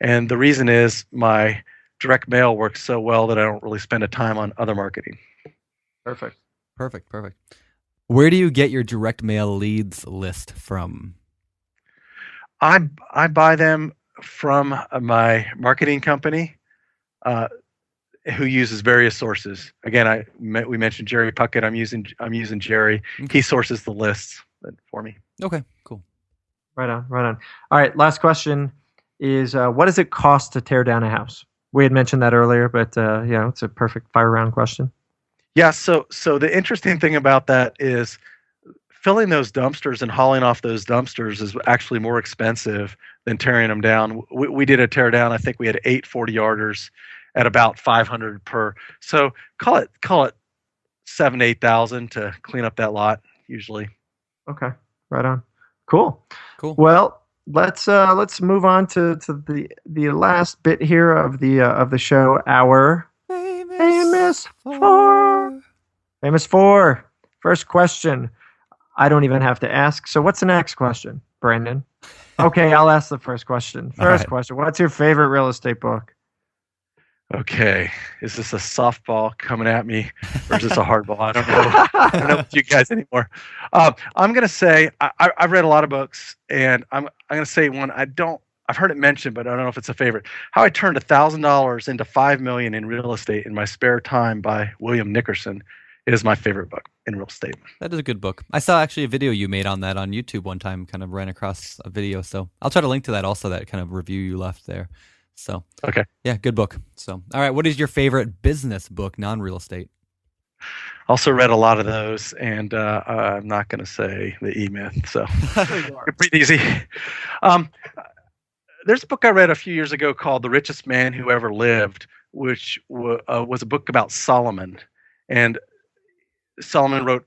And the reason is my direct mail works so well that I don't really spend a time on other marketing. Perfect. Where do you get your direct mail leads list from? I buy them from my marketing company, who uses various sources. Again, we mentioned Jerry Puckett. I'm using Jerry. Okay. He sources the lists for me. Okay, cool. Right on. All right, last question is, what does it cost to tear down a house? We had mentioned that earlier, but it's a perfect fire round question. Yeah. So the interesting thing about that is filling those dumpsters and hauling off those dumpsters is actually more expensive than tearing them down. We did a tear down. I think we had 8 40-yarders at about $500 per. So call it $7,000 to $8,000 to clean up that lot usually. Okay, right on. Cool. Well, let's move on to the last bit here of the show. Our famous four. First question. I don't even have to ask. So what's the next question, Brandon? Okay, I'll ask the first question. Question. What's your favorite real estate book? Okay, is this a softball coming at me, or is this a hardball? I don't know. I don't know with you guys anymore. I'm gonna say I've read a lot of books, and I'm gonna say one I've heard it mentioned, but I don't know if it's a favorite. How I Turned $1,000 into $5 million in Real Estate in My Spare Time by William Nickerson is my favorite book in real estate. That is a good book. I saw actually a video you made on that on YouTube one time. Kind of ran across a video, so I'll try to link to that also. That kind of review you left there. So okay, yeah, good book. So all right, what is your favorite business book, non-real estate? Also read a lot of those, and I'm not going to say the E-Myth, so pretty easy. There's a book I read a few years ago called The Richest Man Who Ever Lived, which was a book about Solomon. And Solomon wrote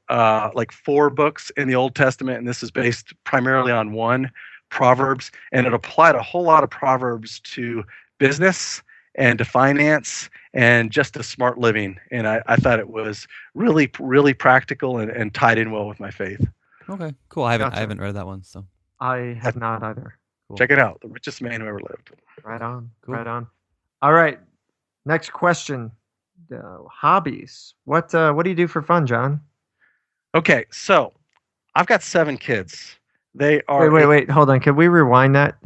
like 4 books in the Old Testament, and this is based primarily on one, Proverbs, and it applied a whole lot of Proverbs to business and to finance and just to smart living. And I thought it was really, really practical and tied in well with my faith. Okay, cool. I haven't read that one, so I have not either. Cool. Check it out. The Richest Man Who Ever Lived. Right on. Cool. Right on. All right. Next question. Hobbies. What do you do for fun, John? Okay, so I've got 7 kids. They are. Wait. Hold on. Can we rewind that?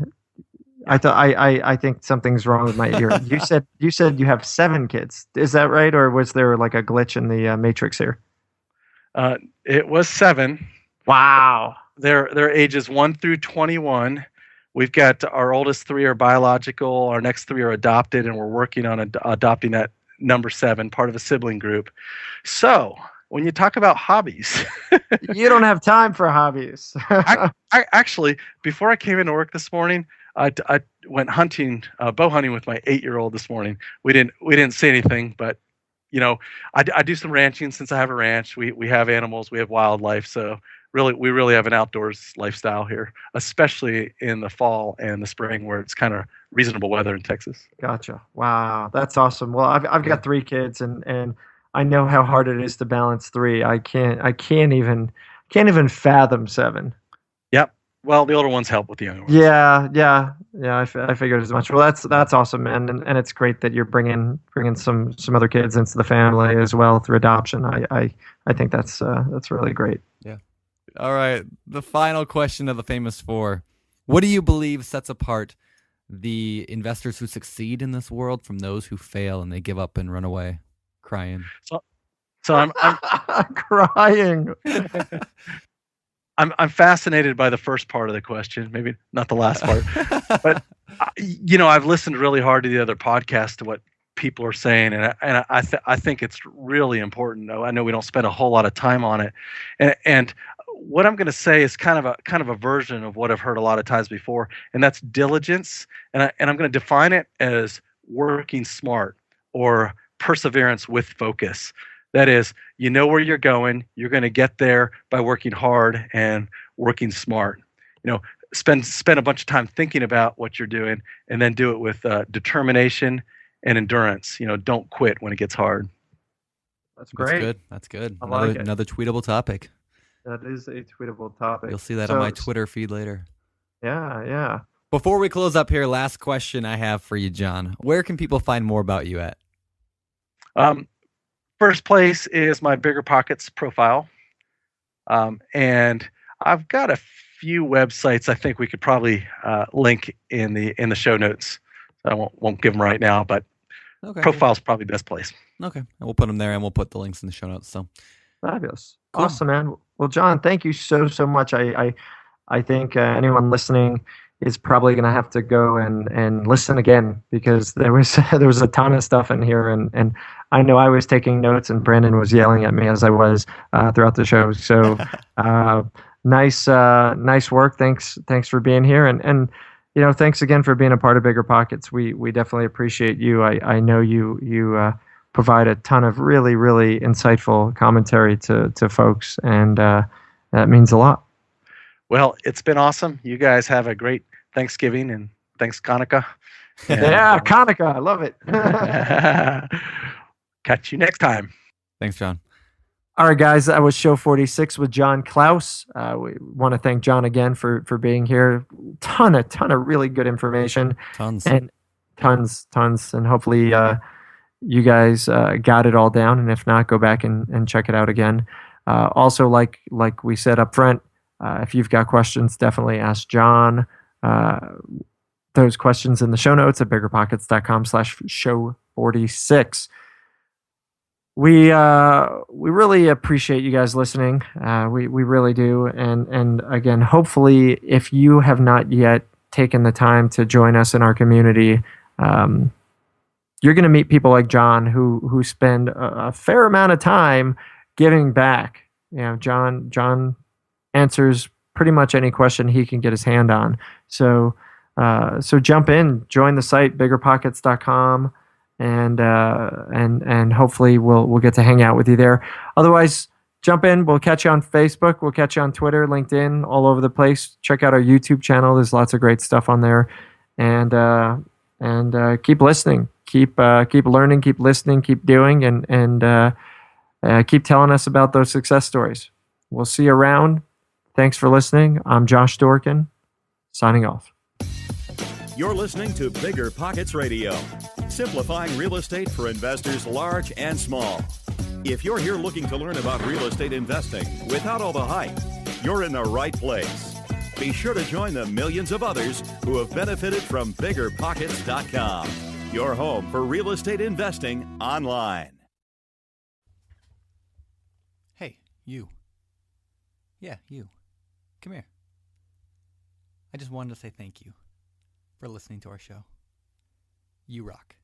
I think something's wrong with my ear. You said you have 7 kids. Is that right, or was there like a glitch in the matrix here? It was 7. Wow. They're ages 1 through 21. We've got our oldest 3 are biological. Our next 3 are adopted, and we're working on adopting that number 7, part of a sibling group. So when you talk about hobbies, you don't have time for hobbies. I actually, before I came into work this morning, I went hunting, bow hunting with my 8-year-old this morning. We didn't say anything, but I do some ranching since I have a ranch. We have animals, we have wildlife, so we really have an outdoors lifestyle here, especially in the fall and the spring where it's kind of reasonable weather in Texas. Gotcha. Wow, that's awesome. Well, I've got 3 kids, and I know how hard it is to balance 3. I can't even fathom 7. Yep. Well, the older ones help with the younger ones. Yeah. I figured as much. Well, that's awesome, man, and it's great that you're bringing some other kids into the family as well through adoption. I think that's really great. Yeah. All right. The final question of the famous 4: what do you believe sets apart the investors who succeed in this world from those who fail and they give up and run away crying. So I'm crying. I'm fascinated by the first part of the question, maybe not the last part. But I've listened really hard to the other podcasts to what people are saying, and I think it's really important. I know we don't spend a whole lot of time on it, and what I'm going to say is kind of a version of what I've heard a lot of times before, and that's diligence. And I'm going to define it as working smart or perseverance with focus. That is, you know where you're going. You're going to get there by working hard and working smart. Spend a bunch of time thinking about what you're doing, and then do it with determination and endurance. Don't quit when it gets hard. That's great. That's good. I like it. Another tweetable topic. That is a tweetable topic. You'll see that on my Twitter feed later. Yeah. Before we close up here, last question I have for you, Jon. Where can people find more about you at? First place is my BiggerPockets profile. And I've got a few websites I think we could probably link in the show notes. I won't give them right now, but profile's probably the best place. Okay. And we'll put them there, and we'll put the links in the show notes. So fabulous. Cool. Awesome, man. Well, Jon, thank you so much. I think anyone listening is probably going to have to go and listen again, because there was a ton of stuff in here, and I know I was taking notes, and Brandon was yelling at me as I was throughout the show. So nice work. Thanks for being here, and thanks again for being a part of BiggerPockets. We definitely appreciate you. I know you provide a ton of really, really insightful commentary to folks, and that means a lot. Well, it's been awesome. You guys have a great Thanksgiving, and thanks, Hanukkah. Yeah, Hanukkah. I love it. Catch you next time. Thanks, Jon. All right, guys, that was show 46 with Jon Klaus. We want to thank Jon again for being here. Ton of really good information. Tons. And tons. And hopefully you guys got it all down. And if not, go back and check it out again. Also, like we said up front, if you've got questions, definitely ask Jon. Those questions in the show notes at biggerpockets.com/show46. We really appreciate you guys listening. We really do. And again, hopefully, if you have not yet taken the time to join us in our community, you're going to meet people like Jon who spend a fair amount of time giving back. Jon answers pretty much any question he can get his hand on. So jump in, join the site, biggerpockets.com, and hopefully we'll get to hang out with you there. Otherwise, jump in. We'll catch you on Facebook. We'll catch you on Twitter, LinkedIn, all over the place. Check out our YouTube channel. There's lots of great stuff on there. And keep listening. Keep learning. Keep listening. Keep doing. And keep telling us about those success stories. We'll see you around. Thanks for listening. I'm Josh Dorkin, signing off. You're listening to BiggerPockets Radio, simplifying real estate for investors large and small. If you're here looking to learn about real estate investing without all the hype, you're in the right place. Be sure to join the millions of others who have benefited from BiggerPockets.com, your home for real estate investing online. Hey, you. Yeah, you. Come here. I just wanted to say thank you for listening to our show. You rock.